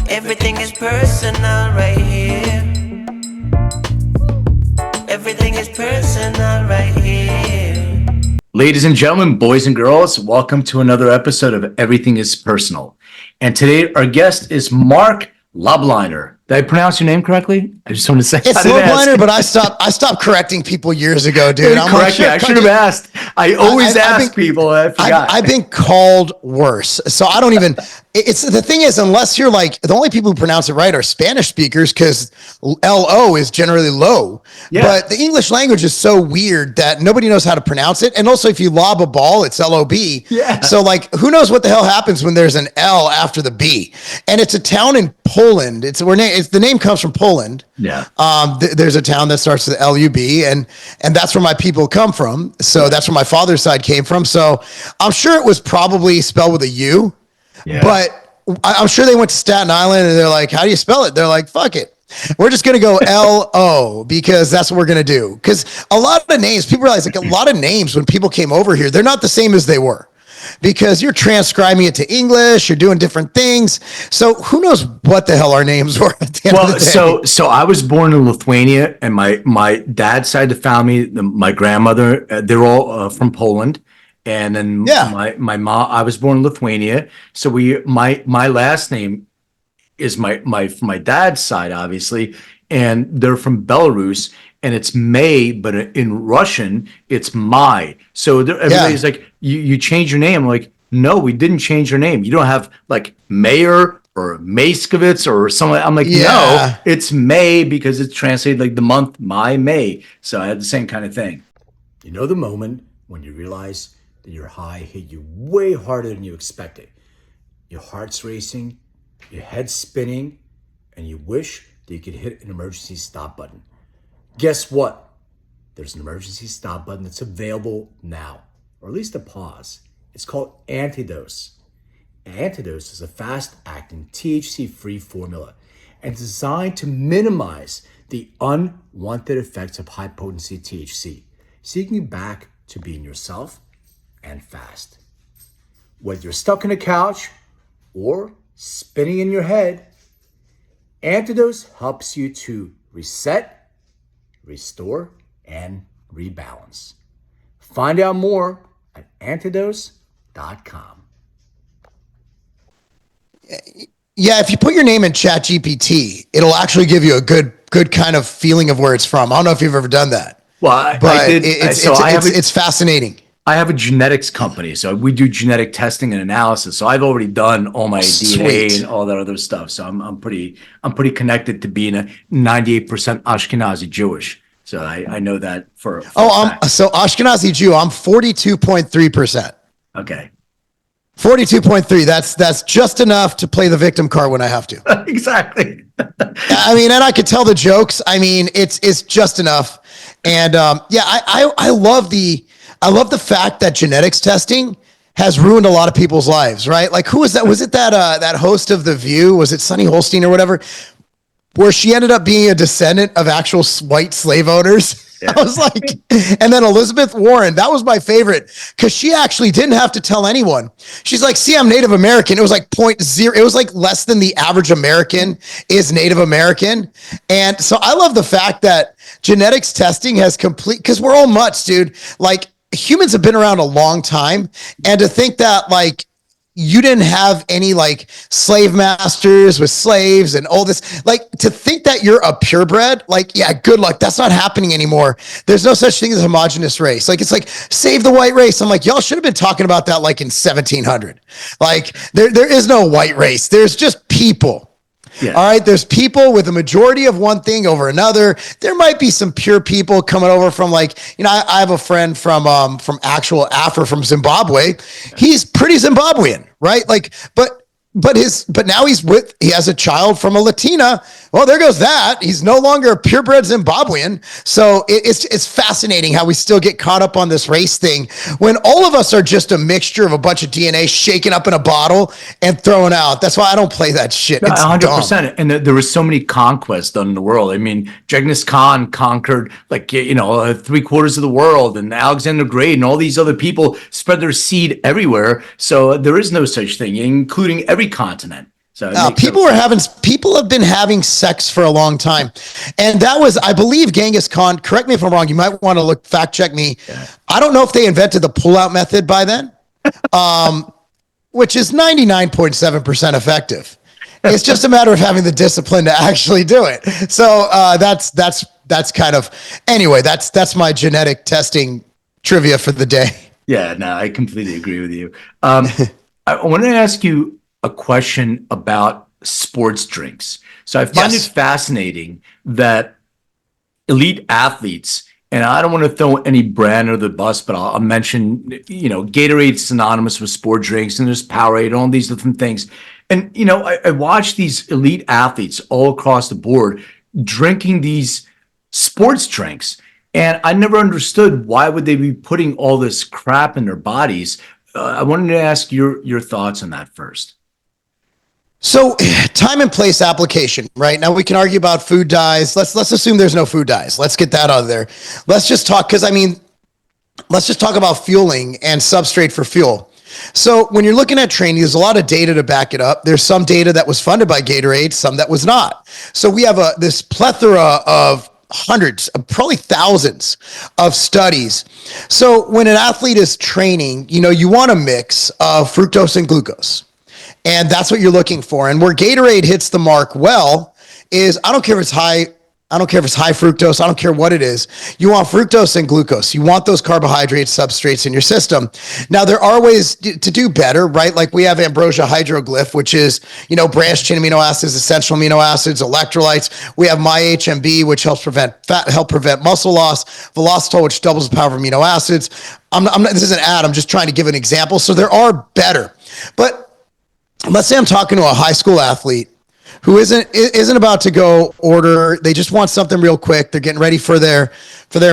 Everything is personal right here. Everything is personal right here. Ladies and gentlemen, boys and girls, welcome to another episode of Everything is Personal. And today our guest is Marc Lobliner. Did I pronounce your name correctly? I just want to say it's Lobliner, but I stopped correcting people years ago, dude. I should have asked. I always ask people. I forgot. I've been called worse, so I don't even. It's the thing is, unless you're like the only people who pronounce it right are Spanish speakers, because LO is generally low. Yeah. But the English language is so weird that nobody knows how to pronounce it. And also, if you lob a ball, it's LOB. Yeah. So like, who knows what the hell happens when there's an L after the B? And it's a town in Poland. The name comes from Poland. Yeah. There's a town that starts with LUB, and that's where my people come from. So that's where my father's side came from. So I'm sure it was probably spelled with a U. Yeah. But I'm sure they went to Staten Island and they're like, how do you spell it? They're like, fuck it. We're just going to go LO because that's what we're going to do. Because a lot of the names, people realize like a lot of names when people came over here, they're not the same as they were. Because you're transcribing it to English, you're doing different things. So who knows what the hell our names were at the end of the day. So I was born in Lithuania, and my dad's side of the family, my grandmother, they're all from Poland. And then my mom, I was born in Lithuania. So my last name is my dad's side, obviously, and they're from Belarus, and it's May, but in Russian, it's Mai. So everybody's like, you change your name. I'm like, no, we didn't change your name. You don't have like Mayer or Mayskovitz or something. I'm like, no, it's May because it's translated like the month May. So I had the same kind of thing. You know the moment when you realize that your high hit you way harder than you expected. Your heart's racing, your head's spinning, and you wish that you could hit an emergency stop button. Guess what? There's an emergency stop button that's available now, or at least a pause. It's called Antidose. Antidose is a fast-acting THC-free formula and designed to minimize the unwanted effects of high-potency THC, so you can get back to being yourself and fast. Whether you're stuck on a couch or spinning in your head, Antidose helps you to reset, restore, and rebalance. Find out more at antidose.com. Yeah, if you put your name in ChatGPT, it'll actually give you a good kind of feeling of where it's from. I don't know if you've ever done that. Well, I did. It's fascinating. I have a genetics company, so we do genetic testing and analysis. So I've already done all my DNA and all that other stuff. So I'm pretty connected to being a 98% Ashkenazi Jewish. So I know that for so Ashkenazi Jew. I'm 42.3%. Okay. 42.3. That's just enough to play the victim card when I have to. Exactly. I mean, and I could tell the jokes. I mean, it's just enough. And I love the fact that genetics testing has ruined a lot of people's lives, right? Like, who was that? Was it that host of The View? Was it Sunny Holstein or whatever? Where she ended up being a descendant of actual white slave owners. Yeah. I was like, and then Elizabeth Warren, that was my favorite because she actually didn't have to tell anyone. She's like, see, I'm Native American. It was like 0.0. It was like less than the average American is Native American. And so I love the fact that genetics testing has because we're all mutts, dude. Like, humans have been around a long time. And to think that like, you didn't have any like slave masters with slaves and all this, like to think that you're a purebred, like, yeah, good luck. That's not happening anymore. There's no such thing as a homogenous race. Like, it's like save the white race. I'm like, y'all should have been talking about that like in 1700. Like there is no white race. There's just people. Yeah. All right. There's people with a majority of one thing over another. There might be some pure people coming over from like, I have a friend from actual Afro from Zimbabwe. He's pretty Zimbabwean, right? Like, but now he has a child from a Latina. Well, there goes that. He's no longer a purebred Zimbabwean. So it's fascinating how we still get caught up on this race thing when all of us are just a mixture of a bunch of DNA shaken up in a bottle and thrown out. That's why I don't play that shit. It's 100%. Dumb. And there were so many conquests done in the world. I mean, Genghis Khan conquered 3/4 of the world, and Alexander the Great and all these other people spread their seed everywhere. So there is no such thing, including every continent. So people have been having sex for a long time. And that was, I believe, Genghis Khan, correct me if I'm wrong, you might want to fact check me. Yeah. I don't know if they invented the pull-out method by then, which is 99.7% effective. It's just a matter of having the discipline to actually do it. So that's kind of, anyway, that's my genetic testing trivia for the day. Yeah, no, I completely agree with you. I want to ask you a question about sports drinks. So I find it fascinating that elite athletes, and I don't want to throw any brand under the bus, but I'll mention, Gatorade's synonymous with sport drinks, and there's Powerade, and all these different things. And, I watch these elite athletes all across the board drinking these sports drinks. And I never understood, why would they be putting all this crap in their bodies? I wanted to ask your thoughts on that first. So time and place application, right? Now we can argue about food dyes. Let's assume there's no food dyes. Let's get that out of there. Let's just talk about fueling and substrate for fuel. So when you're looking at training, there's a lot of data to back it up. There's some data that was funded by Gatorade, some that was not. So we have this plethora of hundreds, probably thousands of studies. So when an athlete is training, you want a mix of fructose and glucose. And that's what you're looking for. And where Gatorade hits the mark well is, I don't care if it's high fructose, I don't care what it is. You want fructose and glucose. You want those carbohydrate substrates in your system. Now, there are ways to do better, right? Like we have ambrosia hydroglyph, which is, branched chain amino acids, essential amino acids, electrolytes. We have MyHMB, which help prevent muscle loss. Volatile, which doubles the power of amino acids. This is an ad. I'm just trying to give an example. So there are better. But let's say I'm talking to a high school athlete who isn't about to go order. They just want something real quick. They're getting ready for their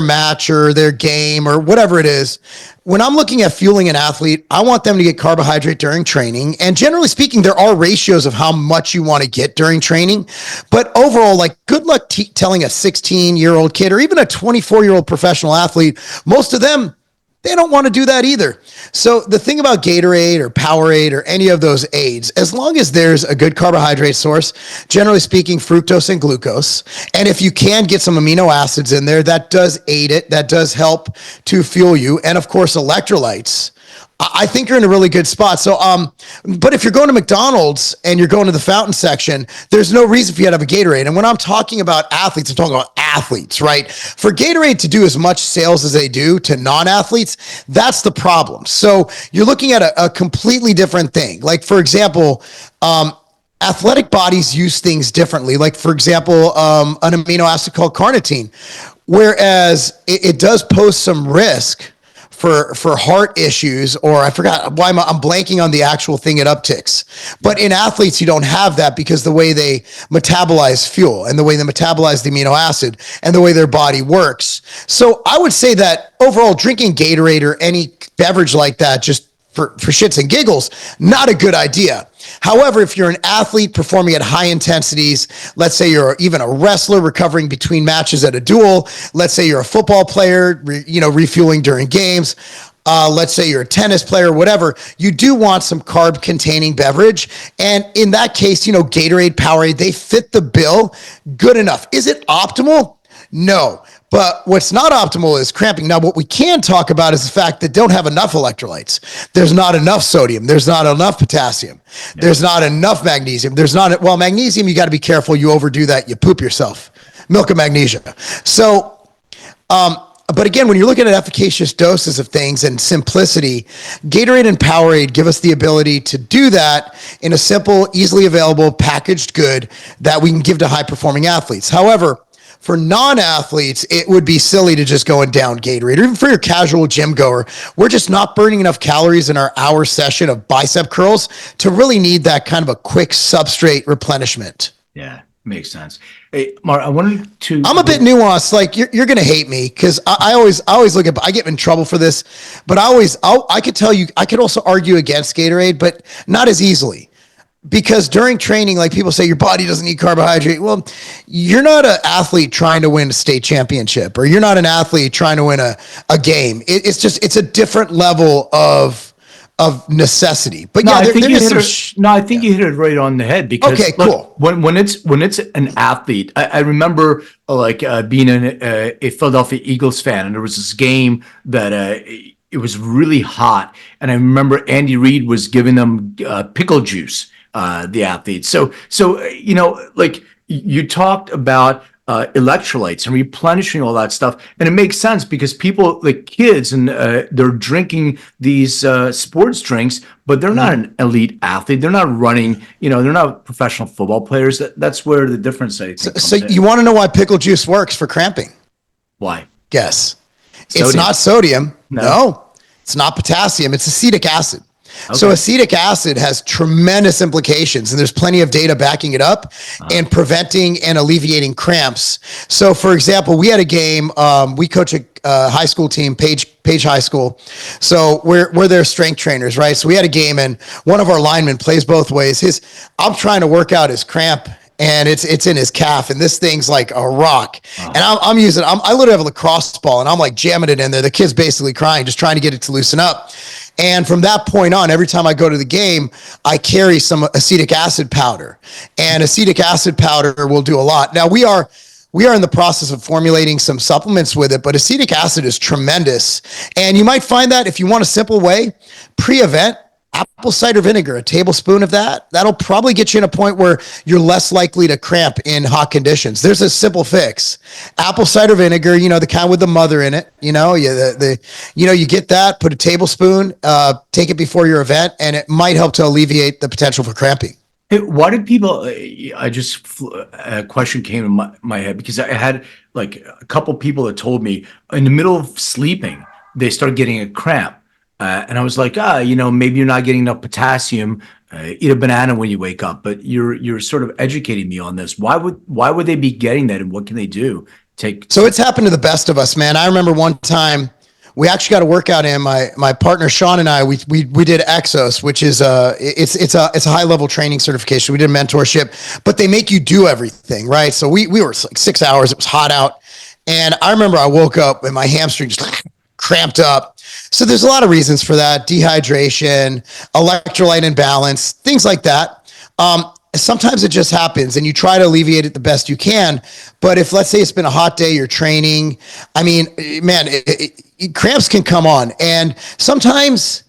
match or their game or whatever it is. When I'm looking at fueling an athlete, I want them to get carbohydrate during training. And generally speaking, there are ratios of how much you want to get during training. But overall, good luck telling a 16-year-old kid or even a 24-year-old professional athlete, most of them, they don't want to do that either. So the thing about Gatorade or Powerade or any of those aids, as long as there's a good carbohydrate source, generally speaking, fructose and glucose, and if you can get some amino acids in there, that does aid it, that does help to fuel you, and of course, electrolytes, I think you're in a really good spot. So, but if you're going to McDonald's and you're going to the fountain section, there's no reason for you to have a Gatorade. And when I'm talking about athletes, I'm talking about athletes, right? For Gatorade to do as much sales as they do to non-athletes, that's the problem. So you're looking at a completely different thing. Like, for example, athletic bodies use things differently. Like, for example, an amino acid called carnitine, whereas it does pose some risk for heart issues, or I forgot why I'm blanking on the actual thing it upticks. But in athletes, you don't have that because the way they metabolize fuel and the way they metabolize the amino acid and the way their body works. So I would say that overall, drinking Gatorade or any beverage like that, just for shits and giggles, not a good idea. However, if you're an athlete performing at high intensities, let's say you're even a wrestler recovering between matches at a duel, let's say you're a football player, refueling during games, let's say you're a tennis player, whatever, you do want some carb-containing beverage. And in that case, Gatorade, Powerade, they fit the bill good enough. Is it optimal? No. But what's not optimal is cramping. Now, what we can talk about is the fact that they don't have enough electrolytes. There's not enough sodium. There's not enough potassium. Yeah. There's not enough magnesium. Magnesium, you got to be careful. You overdo that, you poop yourself. Milk of magnesia. So, but again, when you're looking at efficacious doses of things and simplicity, Gatorade and Powerade give us the ability to do that in a simple, easily available, packaged good that we can give to high-performing athletes. However, for non-athletes, it would be silly to just go and down Gatorade. Or even for your casual gym goer, we're just not burning enough calories in our hour session of bicep curls to really need that kind of a quick substrate replenishment. Yeah, makes sense. Hey, Marc, I'm a bit nuanced. Like you're going to hate me because I always look at, I get in trouble for this, but I could tell you, I could also argue against Gatorade, but not as easily. Because during training, like people say, your body doesn't need carbohydrate. Well, you're not an athlete trying to win a state championship, or you're not an athlete trying to win a game. It's a different level of of necessity. But No, yeah, I think there you is hit some. it. No, I think you hit it right on the head because Okay, look, cool. when it's an athlete, I remember being a Philadelphia Eagles fan, and there was this game that it was really hot, and I remember Andy Reid was giving them pickle juice, the athletes. So like you talked about electrolytes and replenishing all that stuff, and it makes sense because people, like kids, and they're drinking these sports drinks, but they're not an elite athlete. They're not running. They're not professional football players. That's where the difference, I think, comes So in. you want to know why pickle juice works for cramping? Why? Guess. It's Sodium. not sodium. No. No, it's not potassium. It's acetic acid. So Okay. acetic acid has tremendous implications, and there's plenty of data backing it up and preventing and alleviating cramps. So, for example, we had a game. We coach a high school team, Page High School. So we're their strength trainers, right? So we had a game, and one of our linemen plays both ways. I'm trying to work out his cramp, and it's in his calf, and this thing's like a rock. And I literally have a lacrosse ball, and I'm like jamming it in there. The kid's basically crying, just trying to get it to loosen up. And from that point on, every time I go to the game, I carry some acetic acid powder, and acetic acid powder will do a lot. Now we are in the process of formulating some supplements with it, but acetic acid is tremendous. And you might find that if you want a simple way, pre-event, apple cider vinegar, a tablespoon of that'll probably get you in a point where you're less likely to cramp in hot conditions. There's a simple fix. Apple cider vinegar, the kind with the mother in it, you get that, put a tablespoon, take it before your event, and it might help to alleviate the potential for cramping. Hey, why did people? A question came in my head because I had like a couple people that told me in the middle of sleeping they started getting a cramp, and I was like, maybe you're not getting enough potassium. Eat a banana when you wake up. But you're sort of educating me on this. Why would they be getting that, and what can they do? So it's happened to the best of us, man. I remember one time we actually got a workout in. My partner Sean and I we did Exos, which is it's a high level training certification. We did mentorship, but they make you do everything, right? So we were like 6 hours. It was hot out, and I remember I woke up and my hamstring just cramped up. So there's a lot of reasons for that: dehydration, electrolyte imbalance, things like that. Sometimes it just happens, and you try to alleviate it the best you can. But if, let's say, it's been a hot day, you're training, I mean, man, cramps can come on. And sometimes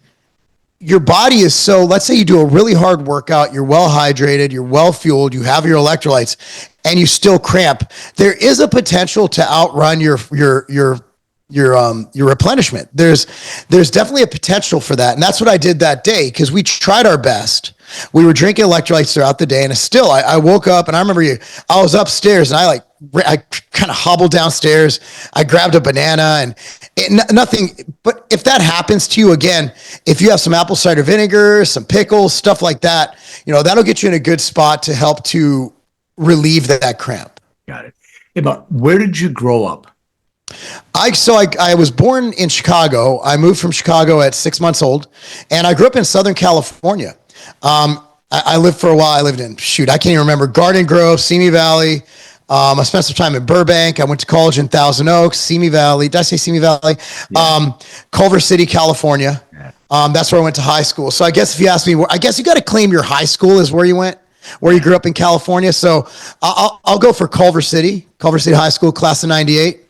your body is so, let's say you do a really hard workout, you're well hydrated, you're well fueled, you have your electrolytes, and you still cramp. There is a potential to outrun your replenishment. There's definitely a potential for that. And that's what I did that day, because we tried our best. We were drinking electrolytes throughout the day, and still, I woke up, and I remember I was upstairs, and I kind of hobbled downstairs. I grabbed a banana, and nothing. But if that happens to you again, if you have some apple cider vinegar, some pickles, stuff like that, that'll get you in a good spot to help to relieve that cramp. Got it. Hey, but where did you grow up? I was born in Chicago. I moved from Chicago at 6 months old, and I grew up in Southern California. I lived for a while. I lived in, I can't even remember, Garden Grove, Simi Valley. I spent some time in Burbank. I went to college in Thousand Oaks, Simi Valley. Did I say Simi Valley? Yeah. Culver City, California. Yeah. That's where I went to high school. So I guess if you ask me, I guess you got to claim your high school is where you went, where you grew up in California. So I'll go for Culver City High School, class of 98.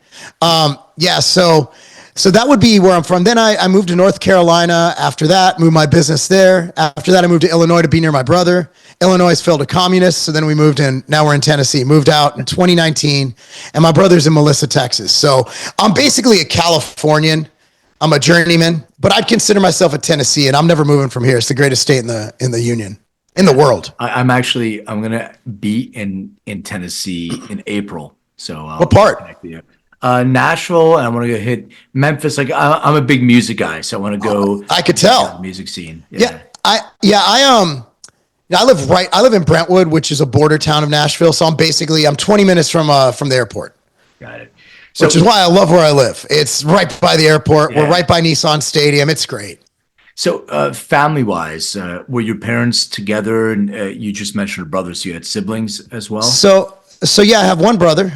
So that would be where I'm from. Then I moved to North Carolina. After that, moved my business there. After that, I moved to Illinois to be near my brother. Illinois is filled with communists. So then we moved in. Now we're in Tennessee. Moved out in 2019. And my brother's in Melissa, Texas. So I'm basically a Californian. I'm a journeyman. But I'd consider myself a Tennessean. I'm never moving from here. It's the greatest state in the union, in the world. I'm going to be in Tennessee in April. So what part? Nashville, and I want to go hit Memphis. Like I'm a big music guy, so I want to go. I could tell. Music scene. I live in Brentwood, which is a border town of Nashville. So I'm 20 minutes from the airport. Got it. So, which is why I love where I live. It's right by the airport. Yeah. We're right by Nissan Stadium. It's great. So family-wise, were your parents together? And you just mentioned brothers. So you had siblings as well. So yeah, I have one brother.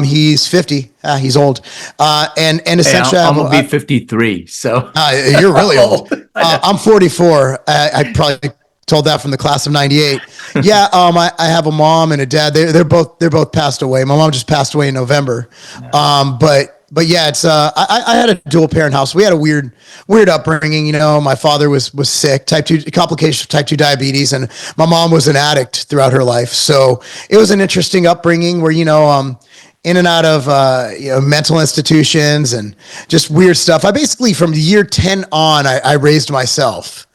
He's 50. He's old. And essentially, I'm gonna be 53. So you're really old. I'm 44. I probably told that from the class of 98. Yeah. I have a mom and a dad. They're both passed away. My mom just passed away in November. But yeah, it's I had a dual parent house. We had a weird upbringing. My father was sick, complications of type 2 diabetes, and my mom was an addict throughout her life. So it was an interesting upbringing where in and out of mental institutions and just weird stuff. I basically, from the year 10 on, I raised myself,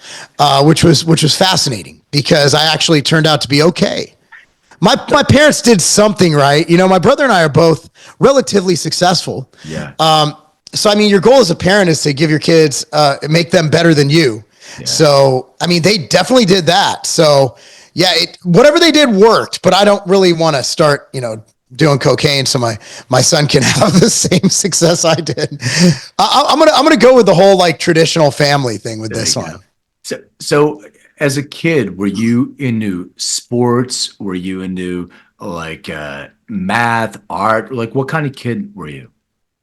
which was fascinating because I actually turned out to be okay. My parents did something right. My brother and I are both relatively successful. Yeah. So, your goal as a parent is to give your kids, make them better than you. Yeah. So, they definitely did that. So, yeah, whatever they did worked, but I don't really want to start, doing cocaine so my son can have the same success I did. I'm gonna go with the whole traditional family thing with this one. So as a kid, were you into sports? Were you into math, art? What kind of kid were you?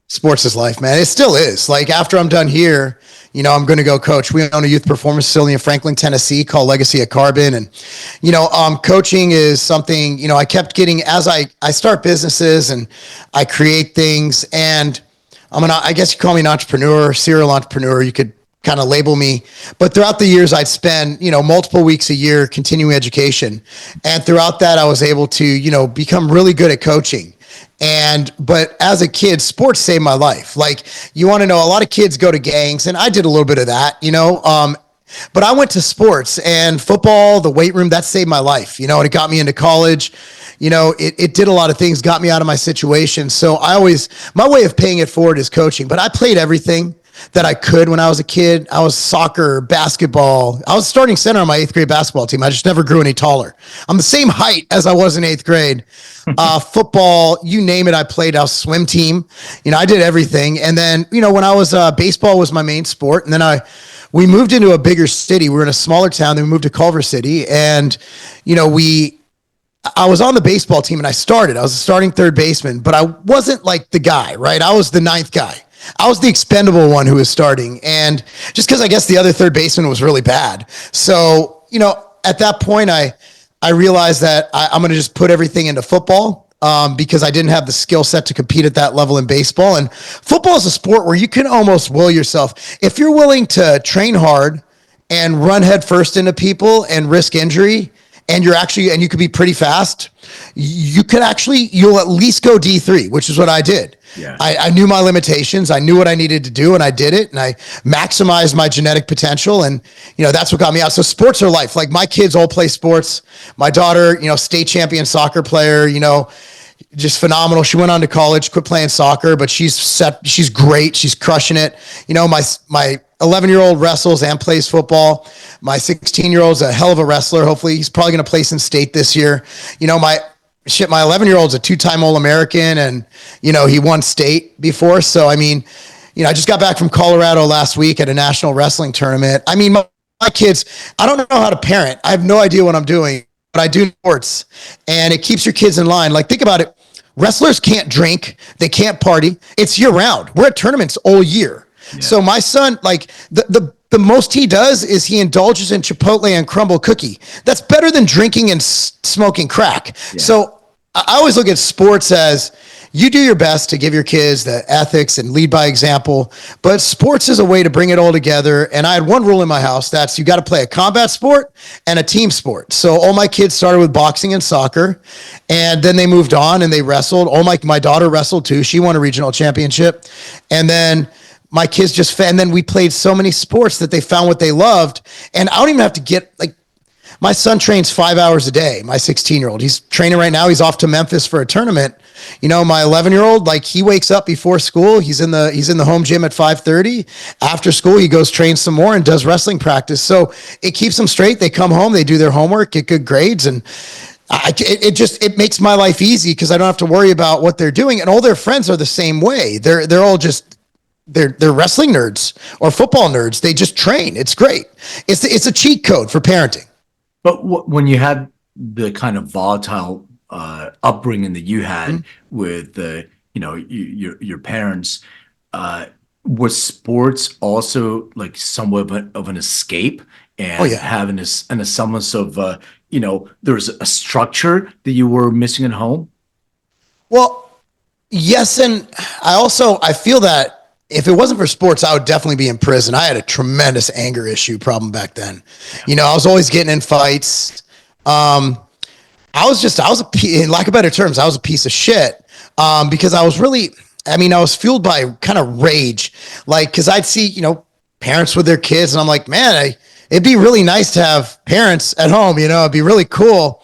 Sports is life, man. It still is. After I'm done here, I'm going to go coach. We own a youth performance facility in Franklin, Tennessee called Legacy of Carbon. And, coaching is something, I kept getting as I start businesses and I create things, and I guess you call me an entrepreneur, serial entrepreneur. You could kind of label me, but throughout the years I'd spend, multiple weeks a year continuing education. And throughout that, I was able to, become really good at coaching. But as a kid, sports saved my life. You want to know, a lot of kids go to gangs, and I did a little bit of that, but I went to sports and football, the weight room, that saved my life, and it got me into college. It did a lot of things, got me out of my situation. So my way of paying it forward is coaching, but I played everything that I could when I was a kid. I was soccer, basketball. I was starting center on my 8th grade basketball team. I just never grew any taller. I'm the same height as I was in 8th grade. Football, you name it, I played. I was swim team. I did everything. And then, when I was, baseball was my main sport. And then we moved into a bigger city. We were in a smaller town. Then we moved to Culver City. And, I was on the baseball team and I was a starting third baseman, but I wasn't the guy, right? I was the 9th guy. I was the expendable one who was starting. And just because I guess the other third baseman was really bad. So, at that point, I realized that I'm going to just put everything into football because I didn't have the skill set to compete at that level in baseball. And football is a sport where you can almost will yourself. If you're willing to train hard and run head first into people and risk injury, and you could be pretty fast, you'll at least go D3, which is what I did. Yeah. I knew my limitations. I knew what I needed to do, and I did it, and I maximized my genetic potential, and that's what got me out. So sports are life. My kids all play sports. My daughter, state champion soccer player, just phenomenal. She went on to college, quit playing soccer, but she's great. She's crushing it. My 11-year-old wrestles and plays football. My 16-year-old's a hell of a wrestler. Hopefully he's probably going to place in state this year. My 11-year-old's a 2-time All-American, and, he won state before. So, I just got back from Colorado last week at a national wrestling tournament. My kids, I don't know how to parent. I have no idea what I'm doing, but I do sports, and it keeps your kids in line. Think about it. Wrestlers can't drink. They can't party. It's year round. We're at tournaments all year. Yeah. So my son, the most he does is he indulges in Chipotle and crumble cookie. That's better than drinking and smoking crack. Yeah. So I always look at sports as you do your best to give your kids the ethics and lead by example, but sports is a way to bring it all together. And I had one rule in my house. That's you got to play a combat sport and a team sport. So all my kids started with boxing and soccer, and then they moved on and they wrestled. My daughter wrestled too. She won a regional championship. And then my kids and then we played so many sports that they found what they loved. And I don't even have to get my son trains 5 hours a day. My 16-year-old, he's training right now. He's off to Memphis for a tournament. My 11-year-old, he wakes up before school. He's in the home gym at 5:30. After school, he goes train some more and does wrestling practice. So it keeps them straight. They come home, they do their homework, get good grades, and it makes my life easy because I don't have to worry about what they're doing. And all their friends are the same way. They're all just they're wrestling nerds or football nerds. They just train. It's great. It's a cheat code for parenting. But when you had the kind of volatile upbringing that you had with your parents, was sports also like somewhat of an escape and having a semblance of there's a structure that you were missing at home? Well, yes, and I feel that if it wasn't for sports, I would definitely be in prison. I had a tremendous anger issue problem back then. I was always getting in fights. In lack of better terms, I was a piece of shit. Because I was fueled by kind of rage, like, cause I'd see, parents with their kids and I'm like, man, it'd be really nice to have parents at home, it'd be really cool.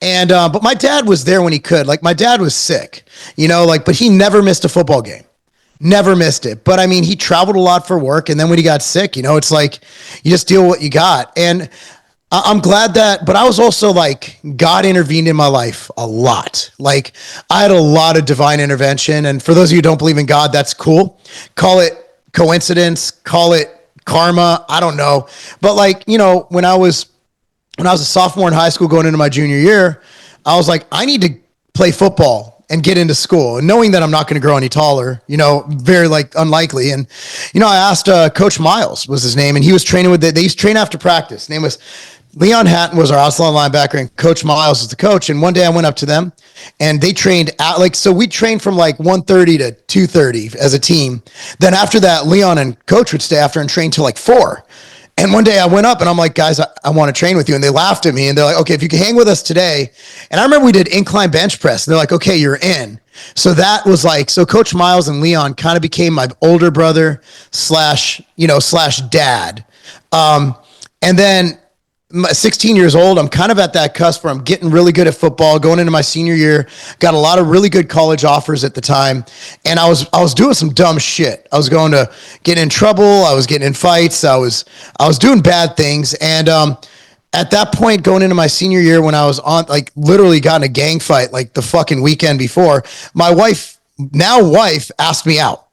And, but my dad was there when he could. Like, my dad was sick, but he never missed a football game. Never missed it. But he traveled a lot for work. And then when he got sick, it's like, you just deal with what you got. And I'm glad but I was also like, God intervened in my life a lot. Like, I had a lot of divine intervention. And for those of you who don't believe in God, that's cool. Call it coincidence, call it karma. I don't know. But when I was a sophomore in high school going into my junior year, I was like, I need to play football and get into school, and knowing that I'm not going to grow any taller, very unlikely. And, I asked, Coach Miles was his name, and he was training they used to train after practice. His name was Leon Hatton, was our outside linebacker, and Coach Miles was the coach. And one day I went up to them and they trained so we trained from 1:30 to 2:30 as a team. Then after that, Leon and coach would stay after and train till 4. And one day I went up and I'm like, guys, I want to train with you. And they laughed at me and they're like, okay, if you can hang with us today. And I remember we did incline bench press. And they're like, okay, you're in. So that was so Coach Miles and Leon kind of became my older brother slash dad. And then 16 years old, I'm kind of at that cusp where I'm getting really good at football, going into my senior year, got a lot of really good college offers at the time. And I was doing some dumb shit. I was going to get in trouble. I was getting in fights. I was doing bad things. And, at that point, going into my senior year, when I was on, literally got in a gang fight, the fucking weekend before, my wife asked me out.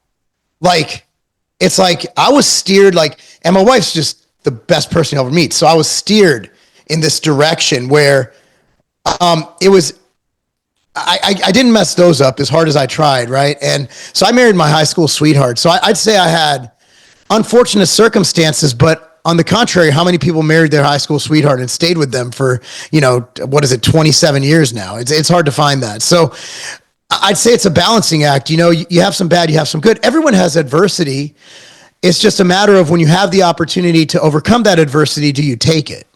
It's I was steered, and my wife's just the best person you'll ever meet. So I was steered in this direction where it was, I didn't mess those up as hard as I tried, right? And so I married my high school sweetheart. So I'd say I had unfortunate circumstances, but on the contrary, how many people married their high school sweetheart and stayed with them for, 27 years now? It's hard to find that. So I'd say it's a balancing act. You have some bad, you have some good. Everyone has adversity. It's just a matter of when you have the opportunity to overcome that adversity, do you take it?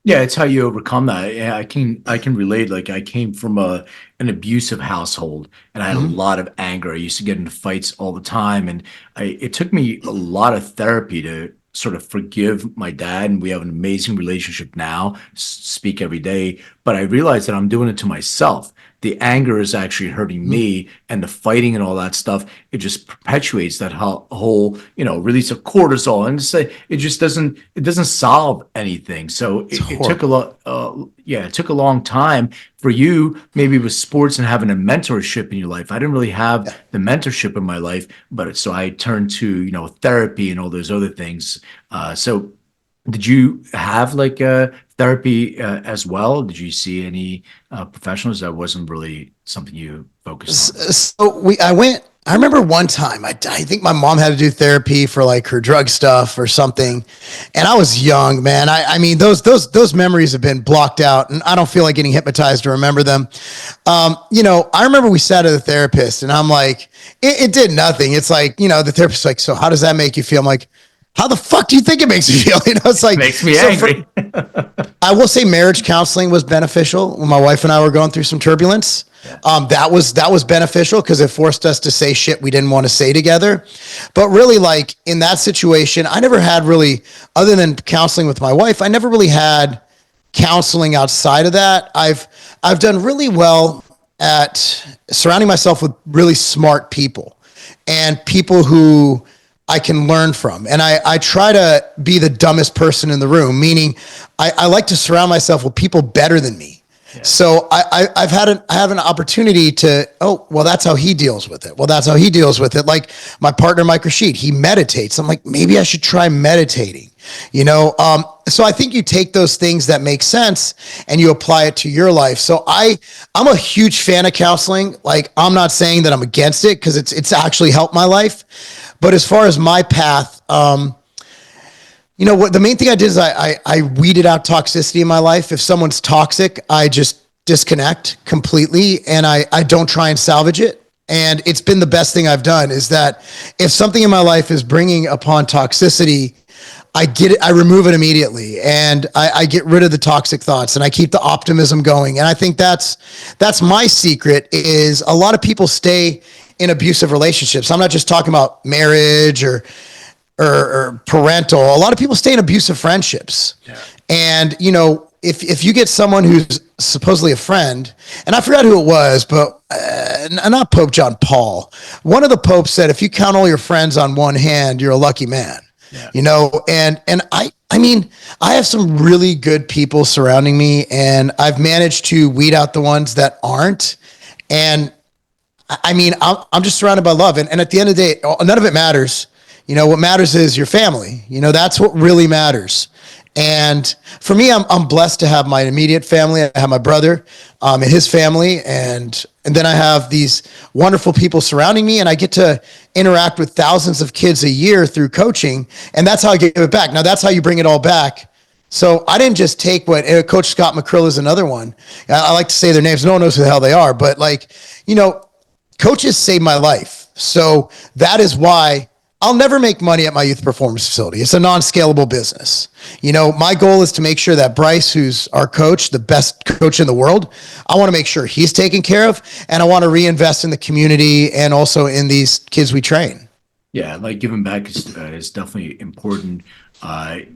Yeah, it's how you overcome that. Yeah, I can relate. I came from an abusive household, and I had a lot of anger. I used to get into fights all the time, and it took me a lot of therapy to sort of forgive my dad. And we have an amazing relationship now, speak every day. But I realized that I'm doing it to myself. The anger is actually hurting me, and the fighting and all that stuff, it just perpetuates that whole, release of cortisol, and it just doesn't solve anything. So it took a lot, it took a long time for you, maybe with sports and having a mentorship in your life. I didn't really have the mentorship in my life, but so I turned to, therapy and all those other things. So did you have therapy as well? Did you see any professionals? That wasn't really something you focused on. So I remember one time, I think my mom had to do therapy for her drug stuff or something. And I was young, man. I mean, those memories have been blocked out, and I don't feel like getting hypnotized to remember them. I remember we sat at the therapist and I'm like, it did nothing. It's the therapist's like, so how does that make you feel? I'm like, how the fuck do you think it makes me feel? It's makes me angry. I will say marriage counseling was beneficial when my wife and I were going through some turbulence. Yeah. That was beneficial because it forced us to say shit we didn't want to say together. But really, in that situation, I never had really, other than counseling with my wife, I never really had counseling outside of that. I've done really well at surrounding myself with really smart people and people who I can learn from. And I try to be the dumbest person in the room, meaning I like to surround myself with people better than me. Yeah. So I have an opportunity to, that's how he deals with it. Well, that's how he deals with it. Like my partner, Mike Rashid, he meditates. I'm like, maybe I should try meditating. So I think you take those things that make sense and you apply it to your life. So I'm a huge fan of counseling. Like, I'm not saying that I'm against it, because it's actually helped my life. But as far as my path, what the main thing I did is I weeded out toxicity in my life. If someone's toxic, I just disconnect completely, and I don't try and salvage it. And it's been the best thing I've done, is that if something in my life is bringing upon toxicity, I get it, I remove it immediately, and I get rid of the toxic thoughts, and I keep the optimism going. And I think that's my secret. Is a lot of people stay in abusive relationships. I'm not just talking about marriage or parental. A lot of people stay in abusive friendships. Yeah. And if you get someone who's supposedly a friend, and I forgot who it was, but not Pope John Paul. One of the popes said, if you count all your friends on one hand, you're a lucky man. Yeah. And I mean, I have some really good people surrounding me, and I've managed to weed out the ones that aren't. And I mean, I'm just surrounded by love. And at the end of the day, none of it matters. What matters is your family. That's what really matters. And for me, I'm blessed to have my immediate family. I have my brother and his family, and then I have these wonderful people surrounding me, and I get to interact with thousands of kids a year through coaching, and that's how I give it back. Now, that's how you bring it all back. So I didn't just take what Coach Scott McCrill is another one. I like to say their names. No one knows who the hell they are, but coaches saved my life. So that is why I'll never make money at my youth performance facility. It's a non-scalable business. My goal is to make sure that Bryce, who's our coach, the best coach in the world, I want to make sure he's taken care of, and I want to reinvest in the community and also in these kids we train. Yeah, like giving back is definitely important. I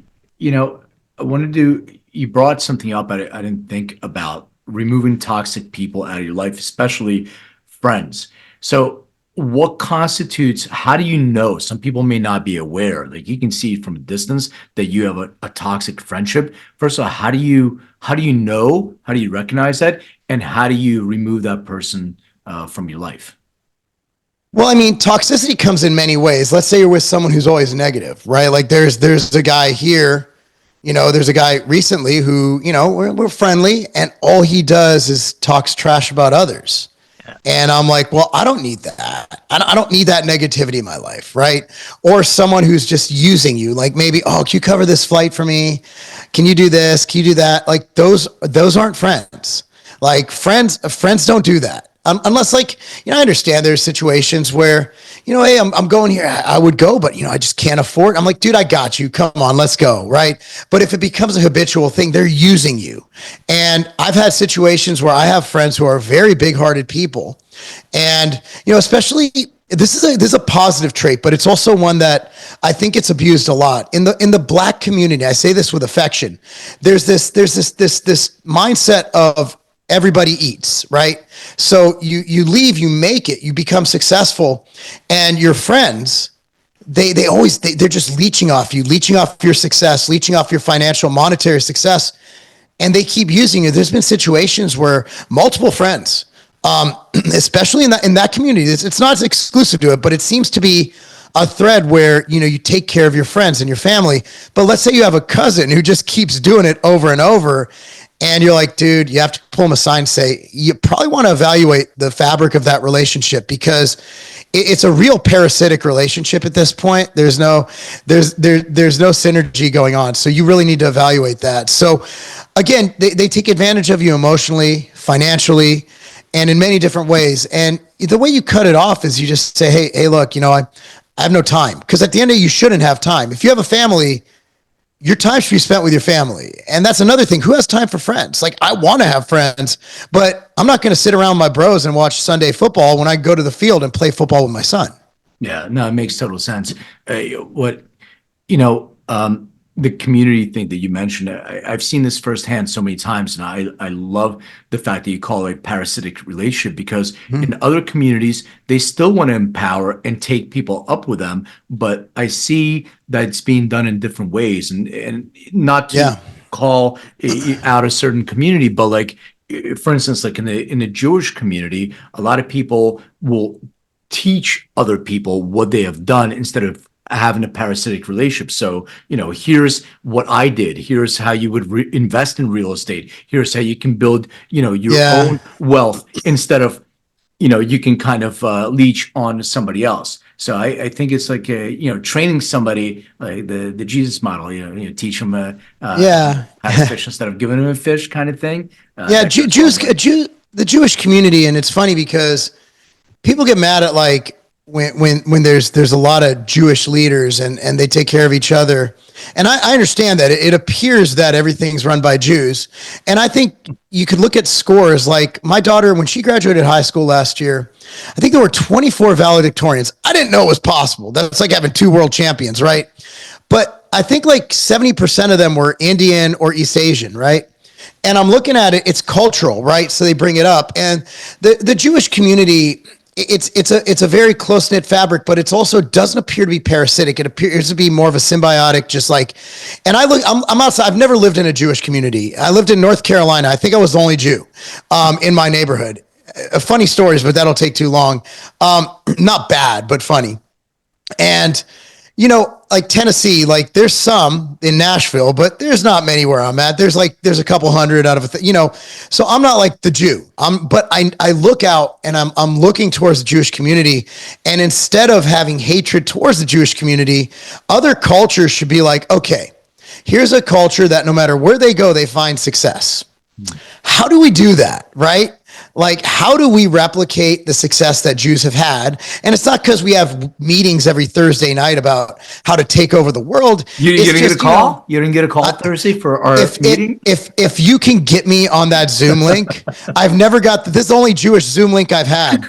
wanted to, you brought something up I didn't think about, removing toxic people out of your life, especially friends. So what constitutes, how do you know? Some people may not be aware. Like, you can see from a distance that you have a toxic friendship. First of all, how do you know? How do you recognize that? And how do you remove that person from your life? Well, I mean, toxicity comes in many ways. Let's say you're with someone who's always negative, right? Like, there's a guy here, there's a guy recently who, we're friendly, and all he does is talks trash about others. And I'm like, well, I don't need that. I don't need that negativity in my life, right? Or someone who's just using you, like, maybe, oh, can you cover this flight for me? Can you do this? Can you do that? Like, those aren't friends. Like, friends don't do that. Unless, like, I understand there's situations where, hey, I'm going here. I would go, but, I just can't afford. I'm like, dude, I got you. Come on, let's go. Right. But if it becomes a habitual thing, they're using you. And I've had situations where I have friends who are very big-hearted people. And, especially, this is a positive trait, but it's also one that I think it's abused a lot in the Black community. I say this with affection. There's this mindset of everybody eats, right? So you leave, you make it, you become successful, and your friends, they're just leeching off you, leeching off your success, leeching off your financial, monetary success, and they keep using you. There's been situations where multiple friends, especially in that community, it's not exclusive to it, but it seems to be a thread where, you take care of your friends and your family. But let's say you have a cousin who just keeps doing it over and over, and you're like, dude, you have to pull them aside and say, you probably want to evaluate the fabric of that relationship, because it's a real parasitic relationship at this point. There's no synergy going on. So you really need to evaluate that. So again, they take advantage of you emotionally, financially, and in many different ways. And the way you cut it off is you just say, hey, look, I have no time. Because at the end of it, you shouldn't have time. If you have a family, your time should be spent with your family. And that's another thing. Who has time for friends? Like, I want to have friends, but I'm not going to sit around with my bros and watch Sunday football when I go to the field and play football with my son. Yeah, no, it makes total sense. The community thing that you mentioned, I've seen this firsthand so many times, and I love the fact that you call it a parasitic relationship, because in other communities, they still want to empower and take people up with them, but I see that it's being done in different ways, and not to call out a certain community, but like, for instance, like in the Jewish community, a lot of people will teach other people what they have done instead of having a parasitic relationship. So, here's what I did. Here's how you would invest in real estate. Here's how you can build, your own wealth instead of, you can kind of leech on somebody else. So I think it's like, training somebody like the Jesus model, teach them how to fish instead of giving them a fish kind of thing. The Jewish community. And it's funny because people get mad at like when there's a lot of Jewish leaders and they take care of each other. And I understand that it appears that everything's run by Jews. And I think you could look at scores like my daughter, when she graduated high school last year, I think there were 24 valedictorians. I didn't know it was possible. That's like having 2 world champions, right? But I think like 70% of them were Indian or East Asian, right? And I'm looking at it, it's cultural, right? So they bring it up. And the Jewish community, it's a very close-knit fabric, but it's also doesn't appear to be parasitic. It appears to be more of a symbiotic, just like, and I'm outside. I've never lived in a Jewish community. I lived in North Carolina. I think I was the only Jew in my neighborhood. Funny stories, but that'll take too long. Not bad, but funny. And, like Tennessee, like there's some in Nashville, but there's not many where I'm at. There's a couple hundred out of so I'm not like the Jew. But I look out and I'm looking towards the Jewish community. And instead of having hatred towards the Jewish community, other cultures should be like, okay, here's a culture that no matter where they go, they find success. How do we do that? Right? Like, how do we replicate the success that Jews have had? And it's not because we have meetings every Thursday night about how to take over the world. You didn't get a call? You didn't get a call Thursday for our meeting? If you can get me on that Zoom link, I've never got this is the only Jewish Zoom link I've had.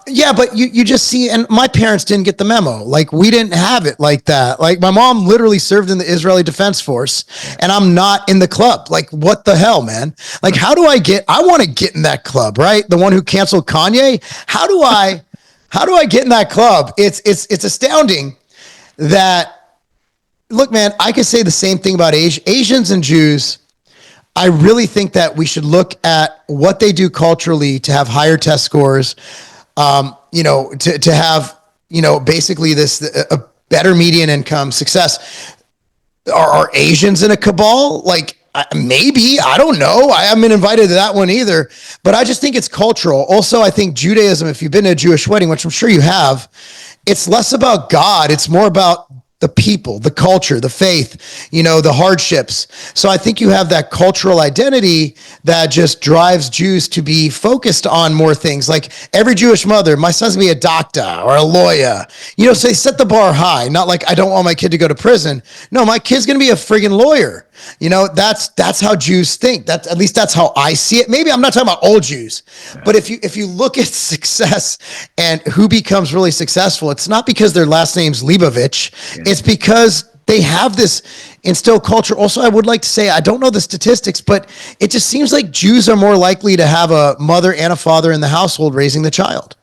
Yeah, but you just see, and my parents didn't get the memo. Like, we didn't have it like that. Like, my mom literally served in the Israeli Defense Force, and I'm not in the club. Like, what the hell, man? Like, I want to get in that club, right? The one who canceled Kanye. How do I get in that club? It's astounding that, look, man, I could say the same thing about Asians and Jews. I really think that we should look at what they do culturally to have higher test scores. To have, basically a better median income success. Are Asians in a cabal? Like, maybe, I don't know. I haven't been invited to that one either, but I just think it's cultural. Also, I think Judaism, if you've been to a Jewish wedding, which I'm sure you have, it's less about God. It's more about the people, the culture, the faith, the hardships. So I think you have that cultural identity that just drives Jews to be focused on more things. Like every Jewish mother, my son's gonna be a doctor or a lawyer, so they set the bar high, not like I don't want my kid to go to prison. No, my kid's gonna be a friggin' lawyer. That's how Jews think. At least that's how I see it. Maybe I'm not talking about old Jews, but if you look at success and who becomes really successful, it's not because their last name's Leibovich. Yeah. It's because they have this instilled culture. Also, I would like to say, I don't know the statistics, but it just seems like Jews are more likely to have a mother and a father in the household raising the child.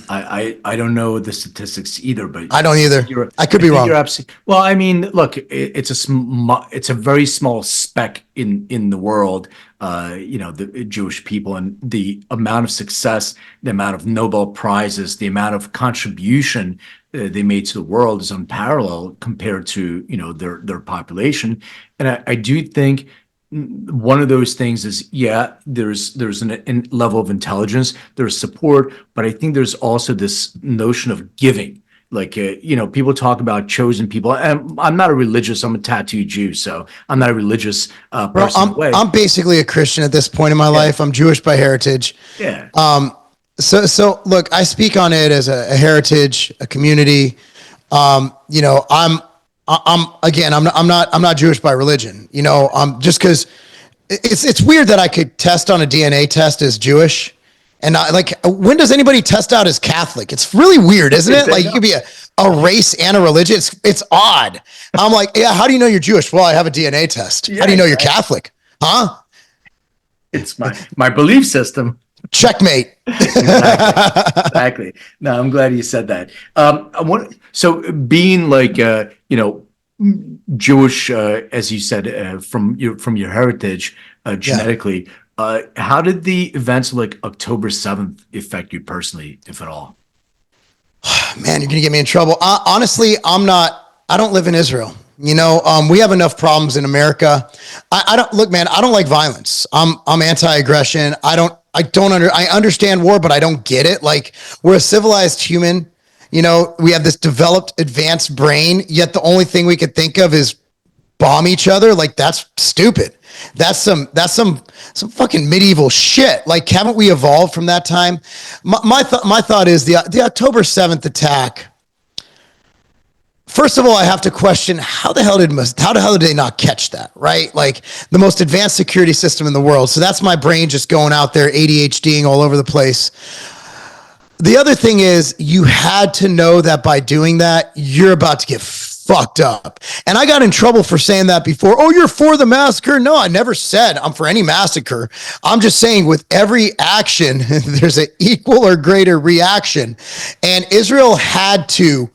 I don't know the statistics either, but I don't either. I could be wrong. You're absolutely, well, I mean, look, it's a very small speck in the world. The Jewish people and the amount of success, the amount of Nobel Prizes, the amount of contribution they made to the world is unparalleled compared to their population. And I do think one of those things is, there's a level of intelligence, there's support, but I think there's also this notion of giving. Like, people talk about chosen people. And I'm not a religious, I'm a tattooed Jew, so I'm not a religious person. I'm basically a Christian at this point in my life. I'm Jewish by heritage. Yeah. So look, I speak on it as a heritage, a community. I'm not Jewish by religion, just because it's weird that I could test on a DNA test as Jewish. And when does anybody test out as Catholic? It's really weird, isn't it? Like, you could be a race and a religion. It's odd. I'm like, yeah, how do you know you're Jewish? Well, I have a DNA test. How do you know you're Catholic? Huh? It's my belief system. Checkmate. Exactly. No, I'm glad you said that. So being like, Jewish, as you said, from your heritage, genetically, how did the events like October 7th affect you personally, if at all? Man, you're gonna get me in trouble. Honestly, I don't live in Israel. We have enough problems in America. I don't look, man. I don't like violence. I'm anti-aggression. I understand war, but I don't get it. Like, we're a civilized human. We have this developed, advanced brain. Yet the only thing we could think of is bomb each other. Like, that's stupid. That's some fucking medieval shit. Like, haven't we evolved from that time? My thought is the October 7th attack. First of all, I have to question how the hell did they not catch that, right? Like, the most advanced security system in the world. So that's my brain just going out there ADHDing all over the place. The other thing is, you had to know that by doing that, you're about to get fucked up. And I got in trouble for saying that before. Oh, you're for the massacre? No, I never said I'm for any massacre. I'm just saying with every action, there's an equal or greater reaction. And Israel had to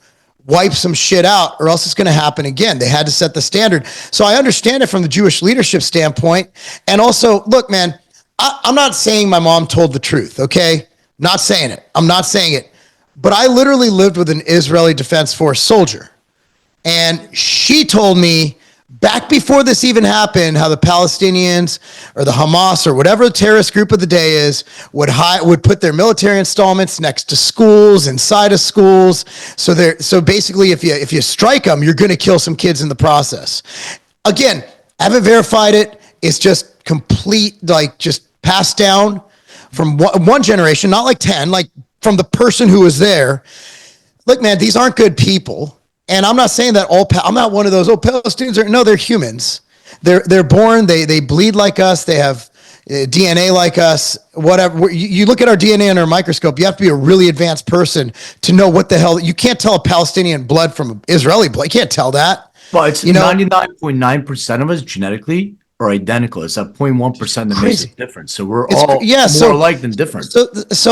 wipe some shit out or else it's going to happen again. They had to set the standard. So I understand it from the Jewish leadership standpoint. And also, look, man, I'm not saying my mom told the truth, okay? Not saying it. I'm not saying it. But I literally lived with an Israeli Defense Force soldier. And she told me back before this even happened, how the Palestinians or the Hamas or whatever the terrorist group of the day is would put their military installments next to schools, inside of schools. So basically, if you strike them, you're going to kill some kids in the process. Again, I haven't verified it. It's just complete, like, just passed down from one generation, not like 10, like from the person who was there. Look, man, these aren't good people. And I'm not saying that I'm not one of those, Palestinians no, they're humans. They're born, they bleed like us, they have DNA like us, whatever. You look at our DNA under a microscope, you have to be a really advanced person to know what the hell. You can't tell a Palestinian blood from Israeli blood. You can't tell that. Well, it's 99.9% of us genetically are identical. It's that 0.1% that makes a difference. So we're all more alike than different. So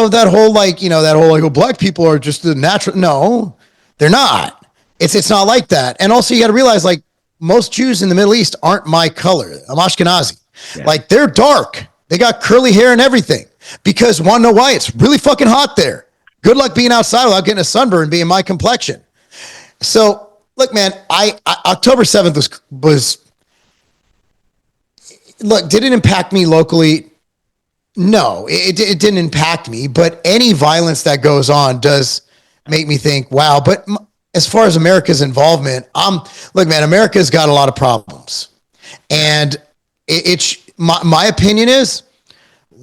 that whole black people are just the natural. No, they're not. It's not like that. And also, you got to realize, like, most Jews in the Middle East aren't my color. I'm Ashkenazi. Yeah. Like, they're dark. They got curly hair and everything. Because, want to know why? It's really fucking hot there. Good luck being outside without getting a sunburn and being my complexion. So, look, man, October 7th was look, did it impact me locally? No, it didn't impact me. But any violence that goes on does make me think, wow. But as far as America's involvement, look, man, America's got a lot of problems. And my opinion is,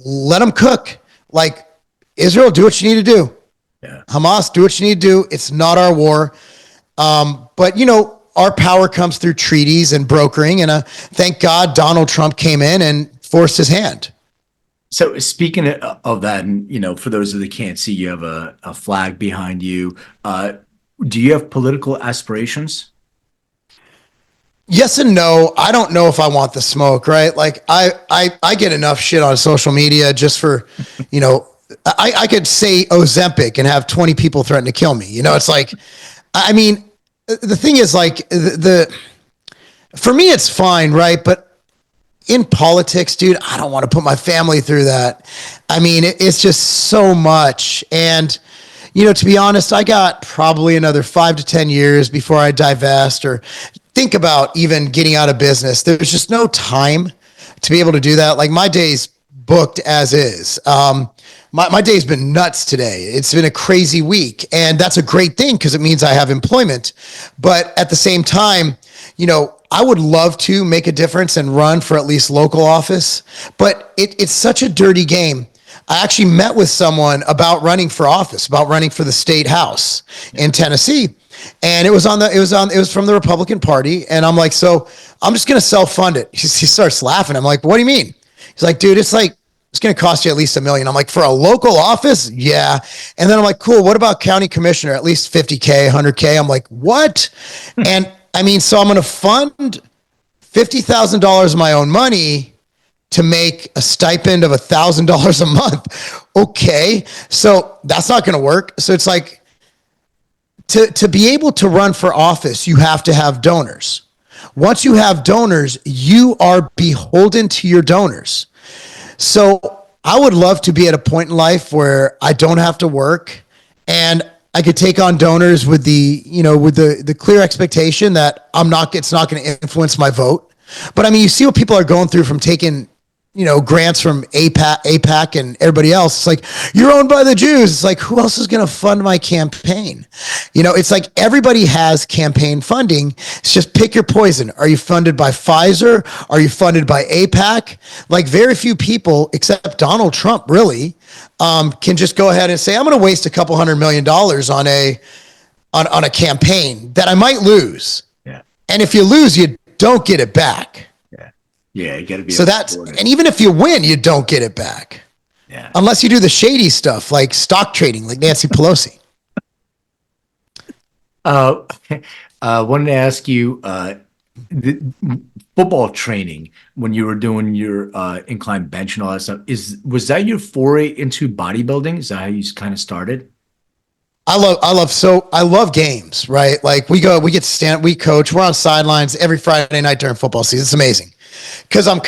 let them cook. Like, Israel, do what you need to do. Yeah. Hamas, do what you need to do. It's not our war. But, our power comes through treaties and brokering. And thank God Donald Trump came in and forced his hand. So speaking of that, and, for those that can't see, you have a flag behind you. Do you have political aspirations? Yes and no. I don't know if I want the smoke, right? Like, I get enough shit on social media just for, I could say Ozempic and have 20 people threaten to kill me. It's like, I mean, the thing is, like, for me, it's fine, right? But in politics, dude, I don't want to put my family through that. I mean, it's just so much. And to be honest, I got probably another 5 to 10 years before I divest or think about even getting out of business. There's just no time to be able to do that. Like, my day's booked as is. My day's been nuts today. It's been a crazy week. And that's a great thing because it means I have employment. But at the same time, I would love to make a difference and run for at least local office. But it's such a dirty game. I actually met with someone about running for office, about running for the state house in Tennessee. And it was from the Republican Party. And I'm like, so I'm just going to self-fund it. He starts laughing. I'm like, what do you mean? He's like, dude, it's going to cost you at least $1 million. I'm like, for a local office? Yeah. And then I'm like, cool. What about county commissioner? At least $50K, $100K. I'm like, what? And I mean, so I'm going to fund $50,000 of my own money to make a stipend of $1,000 a month. Okay. So that's not going to work. So it's like, to be able to run for office, you have to have donors. Once you have donors, you are beholden to your donors. So I would love to be at a point in life where I don't have to work. And I could take on donors with the clear expectation that it's not going to influence my vote. But I mean, you see what people are going through from taking, grants from APAC and everybody else. It's like, you're owned by the Jews. It's like, who else is going to fund my campaign? It's like everybody has campaign funding. It's just pick your poison. Are you funded by Pfizer? Are you funded by APAC? Like very few people, except Donald Trump, really, can just go ahead and say, I'm going to waste a couple $100 million on a campaign that I might lose. Yeah. And if you lose, you don't get it back. Yeah, you got to be. So and even if you win, you don't get it back. Yeah. Unless you do the shady stuff like stock trading, like Nancy Pelosi. Wanted to ask you, the football training when you were doing your incline bench and all that stuff, was that your foray into bodybuilding? Is that how you kind of started? I love games, right? Like we coach, we're on sidelines every Friday night during football season. It's amazing. Cause I'm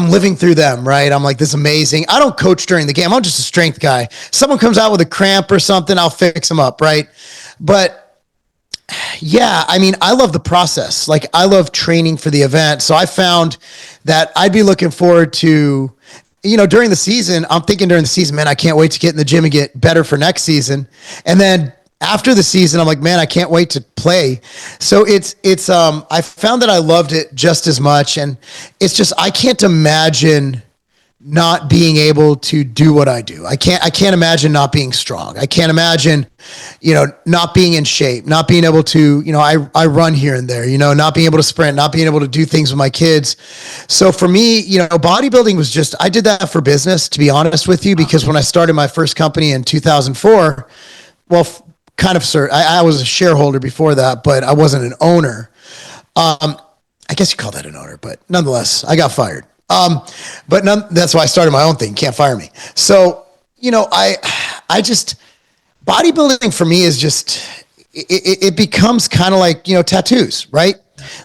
living through them, right? I'm like, this is amazing. I don't coach during the game. I'm just a strength guy. Someone comes out with a cramp or something, I'll fix them up, right? But yeah, I mean, I love the process. Like I love training for the event. So I found that I'd be looking forward to, during the season, I'm thinking during the season, man, I can't wait to get in the gym and get better for next season. And then after the season, I'm like, man, I can't wait to play. So I found that I loved it just as much. And it's just, I can't imagine not being able to do what I do. I can't imagine not being strong. I can't imagine, not being in shape, not being able to, I run here and there, not being able to sprint, not being able to do things with my kids. So for me, bodybuilding was just, I did that for business, to be honest with you, because when I started my first company in 2004, well, I was a shareholder before that, but I wasn't an owner. I guess you call that an owner, but nonetheless, I got fired. That's why I started my own thing. Can't fire me. So, I just, bodybuilding for me is just, it becomes kind of like, tattoos, right?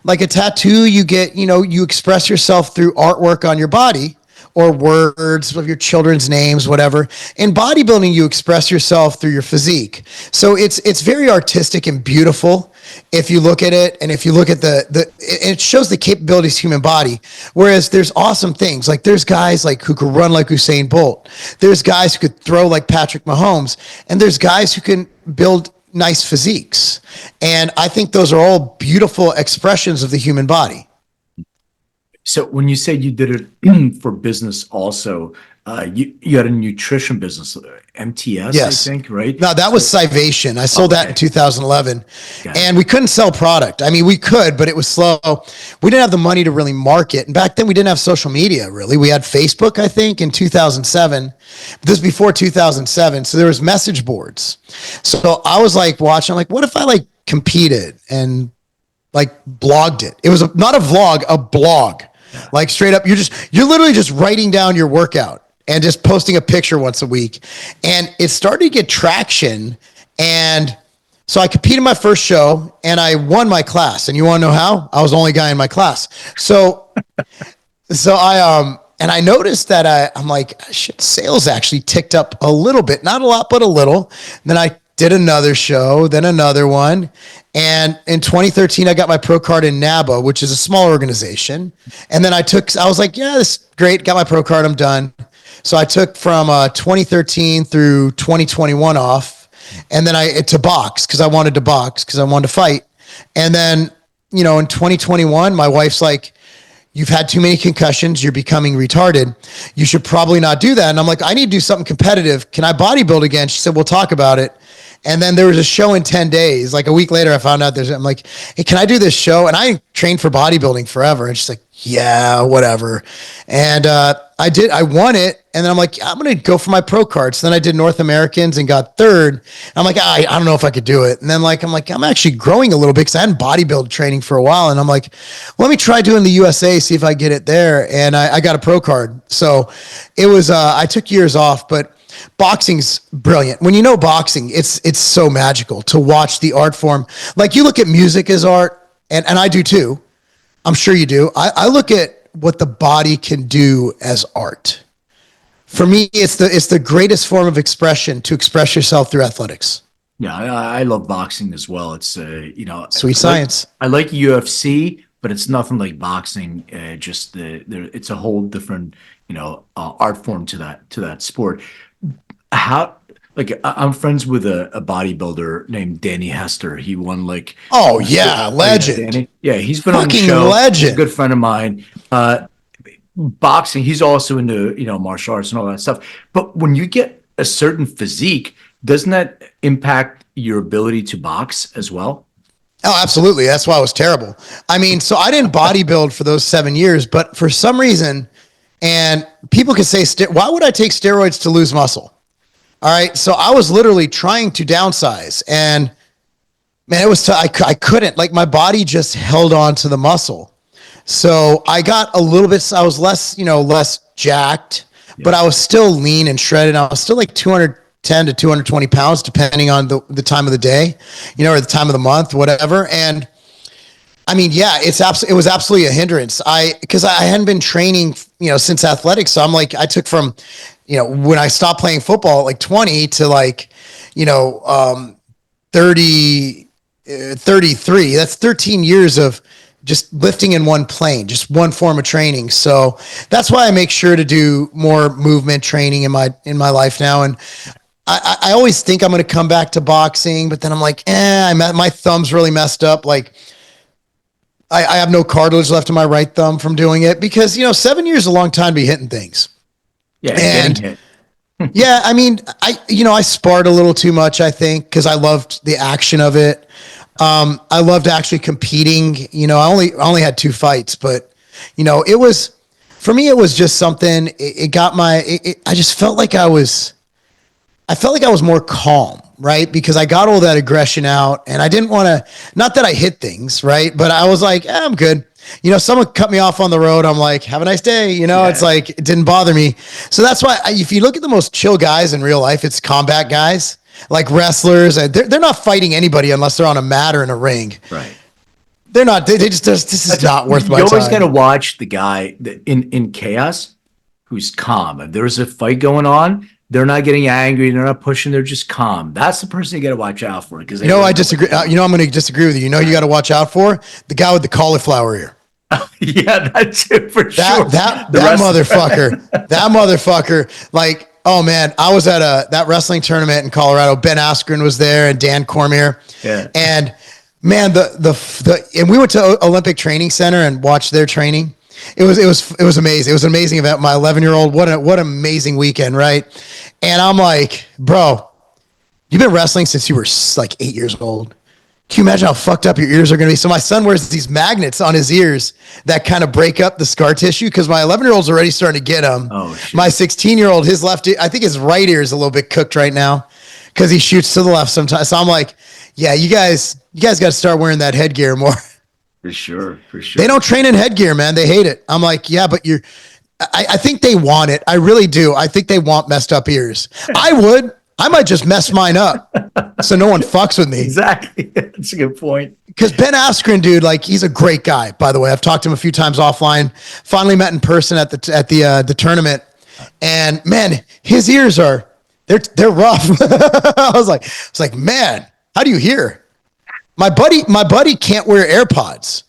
Like a tattoo, you get, you express yourself through artwork on your body or words of your children's names, whatever. In bodybuilding, you express yourself through your physique. So it's very artistic and beautiful if you look at it, and if you look at it shows the capabilities of the human body. Whereas there's awesome things, like there's guys like who could run like Usain Bolt. There's guys who could throw like Patrick Mahomes, and there's guys who can build nice physiques. And I think those are all beautiful expressions of the human body. So when you say you did it for business also, you had a nutrition business, MTS, yes. I think, right? No, that was Civation. I sold that in 2011. And we couldn't sell product. I mean, we could, but it was slow. We didn't have the money to really market. And back then we didn't have social media, really. We had Facebook, I think, in 2007. This was before 2007. So there was message boards. So I was like watching, like, what if I like competed and like blogged it? It was not a vlog, a blog. Like straight up, you're literally just writing down your workout and just posting a picture once a week. And it started to get traction. And so I competed in my first show and I won my class. And you want to know how? I was the only guy in my class. So I noticed that I'm like, shit, sales actually ticked up a little bit, not a lot, but a little. And then I did another show, then another one. And in 2013, I got my pro card in NABA, which is a small organization. And then I was like, yeah, this is great. Got my pro card. I'm done. So I took from 2013 through 2021 off. And then to box because I wanted to fight. And then, in 2021, my wife's like, you've had too many concussions. You're becoming retarded. You should probably not do that. And I'm like, I need to do something competitive. Can I bodybuild again? She said, we'll talk about it. And then there was a show in 10 days. Like a week later, I found out I'm like, hey, can I do this show? And I trained for bodybuilding forever. And she's like, yeah, whatever. And I won it. And then I'm like, I'm going to go for my pro card. So then I did North Americans and got third. I'm like, I don't know if I could do it. And then I'm actually growing a little bit because I hadn't bodybuild training for a while. And I'm like, let me try doing the USA, see if I get it there. And I got a pro card. So it was, I took years off, but boxing's brilliant. When you know boxing, it's so magical to watch the art form. Like you look at music as art, and I do too. I'm sure you do. I look at what the body can do as art. For me, it's the greatest form of expression to express yourself through athletics. Yeah, I love boxing as well. It's Sweet science. I like UFC, but it's nothing like boxing. Just it's a whole different art form to that sport. How I'm friends with a bodybuilder named Danny Hester. He won like Oh yeah, legend. Danny. Yeah, he's been on the Fucking show. He's a legend. good friend of mine. Boxing, he's also into martial arts and all that stuff. But when you get a certain physique, doesn't that impact your ability to box as well? Oh, absolutely. That's why it was terrible. I mean, so I didn't bodybuild for those 7 years, but for some reason, and people could say, why would I take steroids to lose muscle? All right. So I was literally trying to downsize, and man, it was, I couldn't, like, my body just held on to the muscle. So I got a little bit, I was less jacked, but I was still lean and shredded. I was still like 210 to 220 pounds, depending on the time of the day, or the time of the month, whatever. And I mean, yeah, it was absolutely a hindrance. Because I hadn't been training, since athletics. So I'm like, I took from, when I stopped playing football at like 20 to like, 30, 33. That's 13 years of just lifting in one plane, just one form of training. So that's why I make sure to do more movement training in my life now. And I always think I'm going to come back to boxing, but then I'm like, my thumb's really messed up. Like I have no cartilage left in my right thumb from doing it because, 7 years is a long time to be hitting things. Yeah, and yeah, I mean, I sparred a little too much, I think, because I loved the action of it. I loved actually competing. I only had 2 fights, but it was, for me, it was just something. I just felt like I was more calm, right? Because I got all that aggression out, and I didn't want to. Not that I hit things, right? But I was like, I'm good. Someone cut me off on the road. I'm like, have a nice day. It's like, it didn't bother me. So that's why if you look at the most chill guys in real life, it's combat guys, like wrestlers. And they're not fighting anybody unless they're on a mat or in a ring. Right. They're not, this is not worth my time. You always got to watch the guy that in chaos who's calm. If there's a fight going on, they're not getting angry. They're not pushing. They're just calm. That's the person you got to watch out for. Because I disagree. I'm going to disagree with you. You got to watch out for the guy with the cauliflower ear. Yeah, that's it for sure. That motherfucker. That motherfucker. Like, oh man, I was at that wrestling tournament in Colorado. Ben Askren was there and Dan Cormier. Yeah. And man, and we went to Olympic Training Center and watched their training. It was amazing. It was an amazing event. My 11-year-old, what an amazing weekend, right? And I'm like, bro, you've been wrestling since you were like 8 years old. Can you imagine how fucked up your ears are going to be? So my son wears these magnets on his ears that kind of break up the scar tissue because my 11-year-old's already starting to get them. Oh, shit. My 16-year-old, his left, I think his right ear is a little bit cooked right now because he shoots to the left sometimes. So I'm like, yeah, you guys got to start wearing that headgear more. For sure. They don't train in headgear, man. They hate it. I'm like, yeah, but I think they want it. I really do. I think they want messed up ears. I might just mess mine up so no one fucks with me. Exactly. That's a good point. Because Ben Askren, dude, like he's a great guy, by the way. I've talked to him a few times offline, finally met in person at the tournament. And man, his ears they're rough. I was like, man, how do you hear? My buddy can't wear AirPods.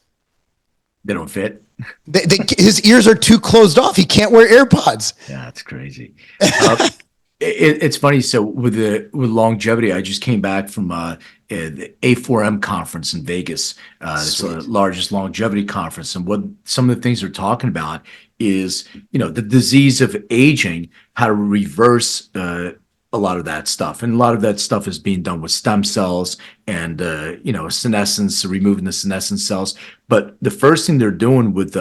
They don't fit. His ears are too closed off. He can't wear AirPods. Yeah, that's crazy. It's funny. So with longevity, I just came back from the A4M conference in Vegas. It's the largest longevity conference, and what some of the things they're talking about is the disease of aging, how to reverse a lot of that stuff, and a lot of that stuff is being done with stem cells and senescence, removing the senescent cells. But the first thing they're doing with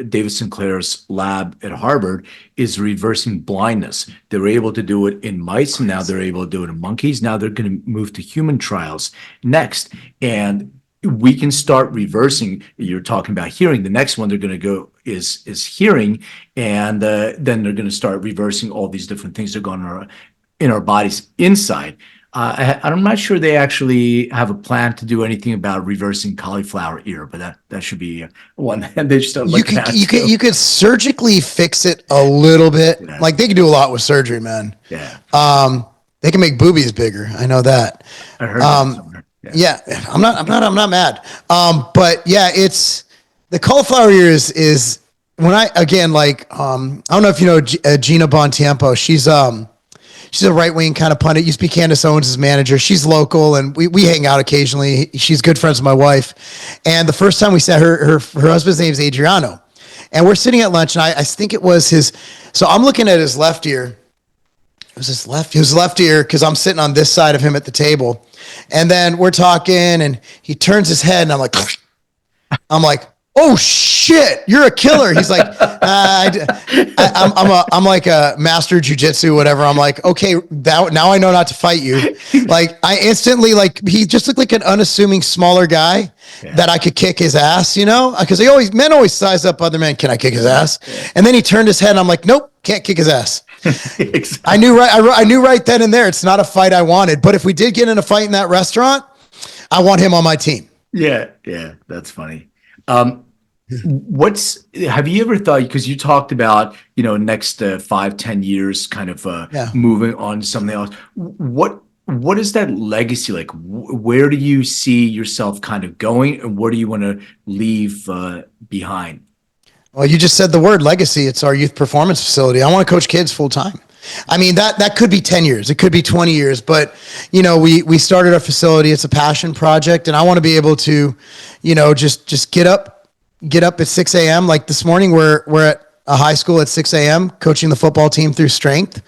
David Sinclair's lab at Harvard is reversing blindness. They were able to do it in mice, and now they're able to do it in monkeys. Now they're going to move to human trials next, and we can start reversing. You're talking about hearing. The next one they're going to go is hearing, and then they're going to start reversing all these different things that are going on in our bodies inside. I'm not sure they actually have a plan to do anything about reversing cauliflower ear, but that should be one that they just don't look at. You could surgically fix it a little bit. Yeah. Like they could do a lot with surgery, man. Yeah. They can make boobies bigger. I know that. I heard that somewhere. Yeah, I'm not mad. But yeah, it's the cauliflower ear is when I again like I don't know if you know Gina Bontempo. She's a right wing kind of pundit. Used to be Candace Owens' manager. She's local and we hang out occasionally. She's good friends with my wife. And the first time we said her husband's name is Adriano, and we're sitting at lunch and I think it was his. So I'm looking at his left ear. It was his left ear because I'm sitting on this side of him at the table. And then we're talking and he turns his head and I'm like, oh shit, you're a killer. He's like, I'm like a master jujitsu, whatever. I'm like, okay, now I know not to fight you. Like I instantly, like he just looked like an unassuming smaller guy that I could kick his ass, you know? Because men always size up other men. Can I kick his ass? And then he turned his head and I'm like, nope, can't kick his ass. Exactly. I knew right then and there. It's not a fight I wanted, but if we did get in a fight in that restaurant, I want him on my team. Yeah, that's funny. Have you ever thought, because you talked about, next 5-10 years kind of moving on to something else, what is that legacy like? Where do you see yourself kind of going, and what do you want to leave behind? Well, you just said the word legacy. It's our youth performance facility. I want to coach kids full time. I mean, that could be 10 years. It could be 20 years, but we started our facility. It's a passion project, and I want to be able to, just get up at 6 a.m. Like this morning, we're at a high school at 6 a.m. coaching the football team through strength.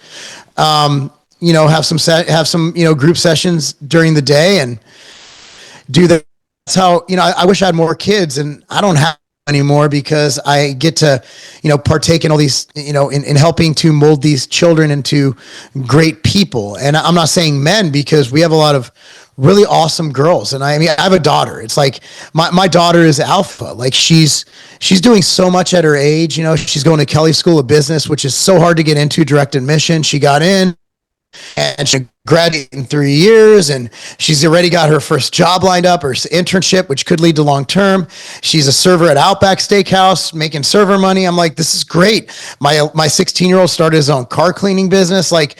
Have some group sessions during the day and do that. That's how, I wish I had more kids, and I don't have anymore because I get to, partake in all these, in helping to mold these children into great people. And I'm not saying men, because we have a lot of really awesome girls. And I have a daughter. It's like my daughter is alpha. Like she's doing so much at her age. She's going to Kelly School of Business, which is so hard to get into, direct admission. She got in and she graduated in 3 years, and she's already got her first job lined up, her internship, which could lead to long-term. She's a server at Outback Steakhouse, making server money. I'm like, this is great. My 16-year-old started his own car cleaning business. Like,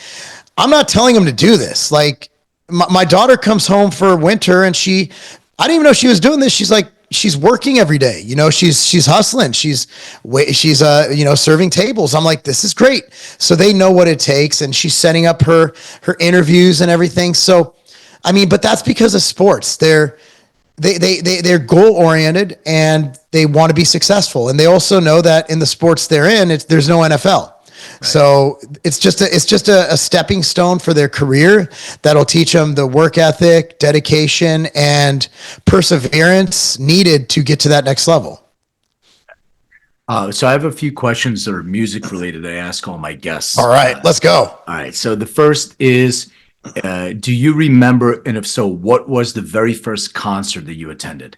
I'm not telling him to do this. Like, my daughter comes home for winter, and I didn't even know she was doing this. She's like, she's working every day. She's hustling. She's serving tables. I'm like, this is great. So they know what it takes, and she's setting up her interviews and everything. So, but that's because of sports. They're goal oriented and they want to be successful. And they also know that in the sports they're in, there's no NFL. Right. So it's just a stepping stone for their career that'll teach them the work ethic, dedication, and perseverance needed to get to that next level. So I have a few questions that are music related that I ask all my guests. All right, let's go. All right. So the first is, do you remember, and if so, what was the very first concert that you attended?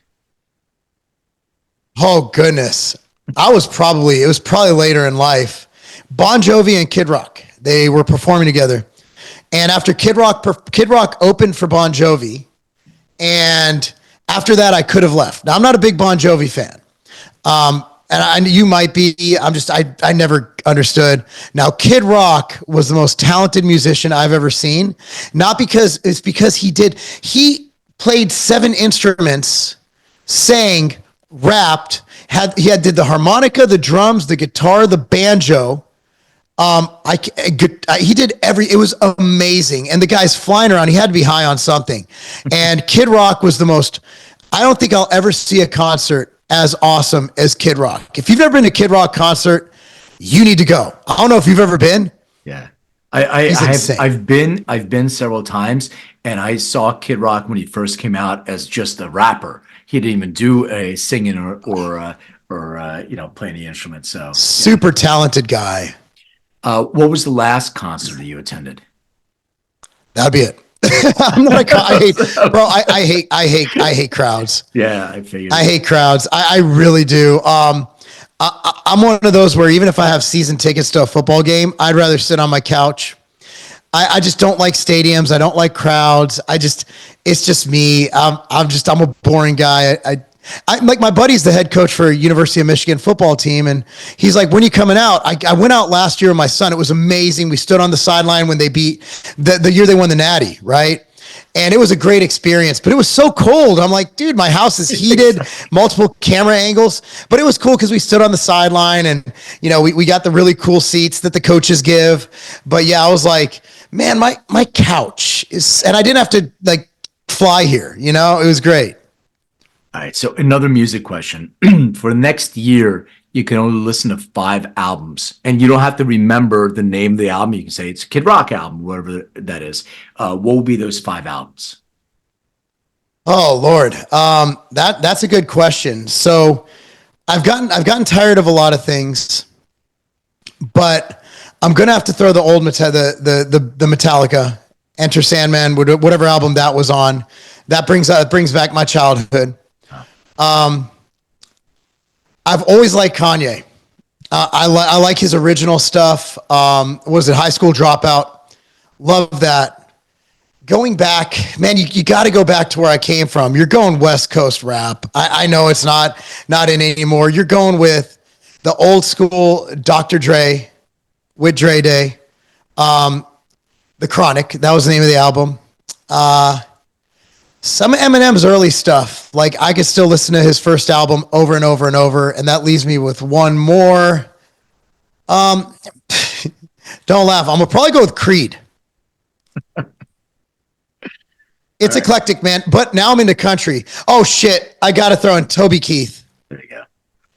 Oh goodness. It was probably later in life. Bon Jovi and Kid Rock, they were performing together. And after Kid Rock opened for Bon Jovi, and after that I could have left. Now I'm not a big Bon Jovi fan. And you might be, I never understood. Now Kid Rock was the most talented musician I've ever seen. Not because he played 7 instruments, sang, rapped, did the harmonica, the drums, the guitar, the banjo. He did it was amazing. And the guy's flying around. He had to be high on something. And Kid Rock was I don't think I'll ever see a concert as awesome as Kid Rock. If you've never been to a Kid Rock concert, you need to go. I don't know if you've ever been. Yeah. I've been several times, and I saw Kid Rock when he first came out as just a rapper. He didn't even do a singing or playing the instrument. So super talented guy. What was the last concert that you attended? That'd be it. I'm not I hate crowds. Yeah, I figured. I hate crowds. I really do. I'm one of those where even if I have season tickets to a football game, I'd rather sit on my couch. I just don't like stadiums. I don't like crowds. It's just me. I'm a boring guy. like my buddy's the head coach for University of Michigan football team. And he's like, when are you coming out? I went out last year with my son. It was amazing. We stood on the sideline when they beat the year they won the Natty, right? And it was a great experience, but it was so cold. I'm like, dude, my house is heated, multiple camera angles, but it was cool because we stood on the sideline and, you know, we got the really cool seats that the coaches give. But yeah, I was like, man, my couch is, and I didn't have to like fly here, you know, it was great. All right. So another music question. For the next year, you can only listen to 5 albums, and you don't have to remember the name of the album. You can say it's a Kid Rock album, whatever that is. What will be those 5 albums? Oh Lord. That's a good question. So I've gotten tired of a lot of things, but I'm going to have to throw the old the Metallica, Enter Sandman, whatever album that was on. That brings back my childhood. I've always liked Kanye. I like his original stuff. Was it High School Dropout? Love that. Going back, man, you got to go back to where I came from. You're going West Coast rap. I know it's not in anymore. You're going with the old school Dr. Dre, with Dre Day, The Chronic. That was the name of the album. Some of Eminem's early stuff, like I could still listen to his first album over and over and over, and that leaves me with one more. Don't laugh. I'm gonna probably go with Creed. It's eclectic, man. But now I'm into country. Oh shit! I gotta throw in Toby Keith. There you go.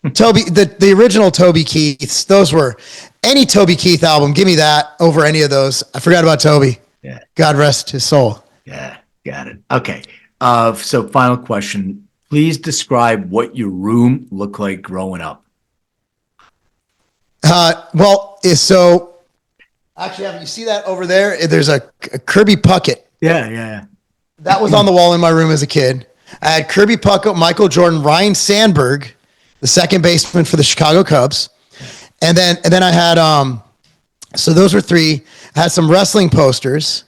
Toby, the original Toby Keiths. Those were any Toby Keith album. Give me that over any of those. I forgot about Toby. Yeah. God rest his soul. Yeah. Got it. Okay. So final question. Please describe what your room looked like growing up. So actually, you see that over there? There's a Kirby Puckett. Yeah. That was on the wall in my room as a kid. I had Kirby Puckett, Michael Jordan, Ryan Sandberg, the second baseman for the Chicago Cubs. And then I had, so those were 3. I had some wrestling posters.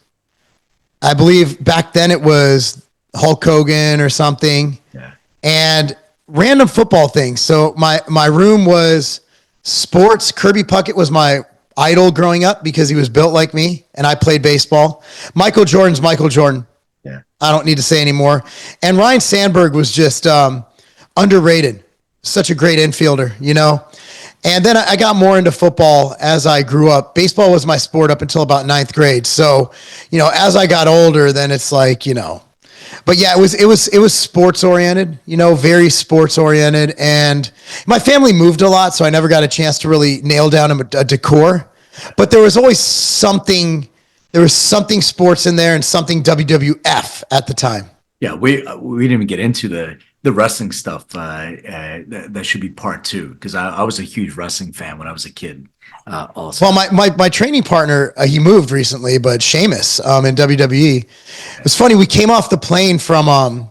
I believe back then it was Hulk Hogan or something. Yeah. And random football things. So my room was sports. Kirby Puckett was my idol growing up because he was built like me and I played baseball. Michael Jordan's Michael Jordan. Yeah. I don't need to say anymore. And Ryan Sandberg was just underrated. Such a great infielder, you know? And then I got more into football as I grew up. Baseball was my sport up until about 9th grade. So, you know, as I got older, then it's like, you know, but yeah, it was sports oriented, you know, very sports oriented. And my family moved a lot, so I never got a chance to really nail down a decor, but there was always something sports in there and something WWF at the time. Yeah. We didn't even get into the wrestling stuff. That should be part 2, because I was a huge wrestling fan when I was a kid. Also, well, my training partner, he moved recently, but Sheamus in WWE. It's funny. We came off the plane from,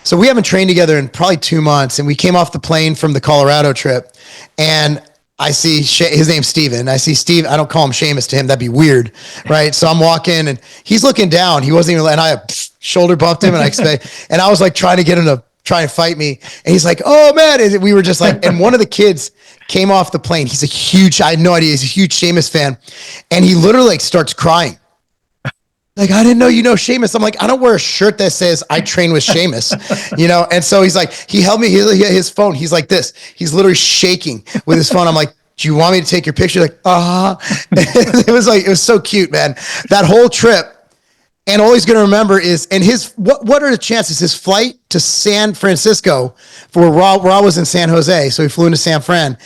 so we haven't trained together in probably 2 months, and we came off the plane from the Colorado trip, and I see his name's Steven. I see Steve. I don't call him Sheamus to him. That'd be weird, right? So I'm walking, and he's looking down. He wasn't even, and I shoulder bumped him, and I was like trying to get him to try and fight me. And he's like, oh man. And we were just like, and one of the kids came off the plane. I had no idea. He's a huge Sheamus fan. And he literally like starts crying. Like, I didn't know, you know, Sheamus. I'm like, I don't wear a shirt that says I train with Sheamus, you know? And so he's like, he held me his phone. He's like this, he's literally shaking with his phone. I'm like, do you want me to take your picture? Like, it was so cute, man. That whole trip. And all he's going to remember is, and what are the chances his flight to San Francisco for Raw was in San Jose. So he flew into San Fran.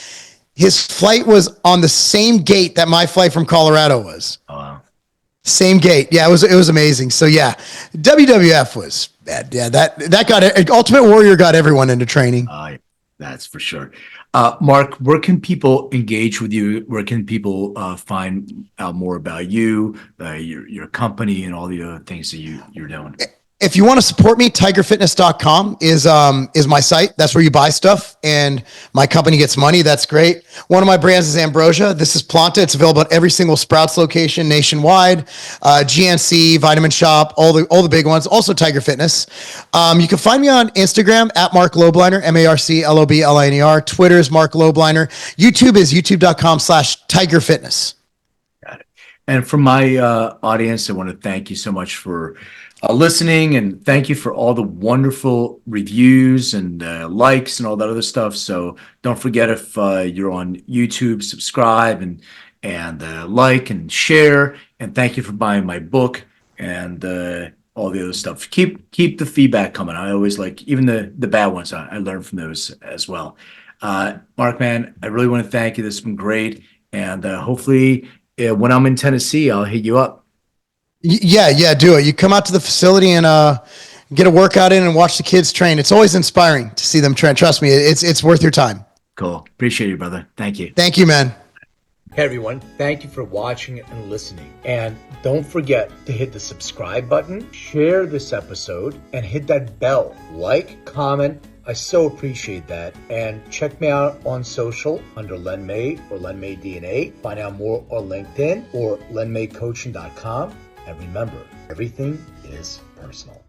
His flight was on the same gate that my flight from Colorado was. Oh, wow. Same gate. Yeah, it was amazing. So yeah, WWF was bad. Yeah, that got Ultimate Warrior got everyone into training. That's for sure. Marc, where can people engage with you? Where can people find out more about you, your company, and all the other things that you're doing? If you want to support me, tigerfitness.com is my site. That's where you buy stuff and my company gets money. That's great. One of my brands is Ambrosia. This is Planta. It's available at every single Sprouts location nationwide. GNC, Vitamin Shop, all the big ones. Also Tiger Fitness. You can find me on Instagram at Marc Lobliner, MarcLobliner. Twitter is Marc Lobliner. YouTube is youtube.com/Tiger Fitness. Got it. And for my audience, I want to thank you so much for listening, and thank you for all the wonderful reviews and likes and all that other stuff. So don't forget, if you're on YouTube, subscribe and like and share. And thank you for buying my book and all the other stuff. Keep the feedback coming. I always like, even the bad ones. I learn from those as well. Marc, man, I really want to thank you. This has been great, and hopefully when I'm in Tennessee, I'll hit you up. Yeah, do it. You come out to the facility and get a workout in and watch the kids train. It's always inspiring to see them train. Trust me, it's worth your time. Cool. Appreciate you, brother. Thank you. Thank you, man. Hey everyone, thank you for watching and listening. And don't forget to hit the subscribe button, share this episode, and hit that bell. Like, comment. I so appreciate that. And check me out on social under Len May or Len May DNA. Find out more on LinkedIn or lenmaycoaching.com. And remember, everything is personal.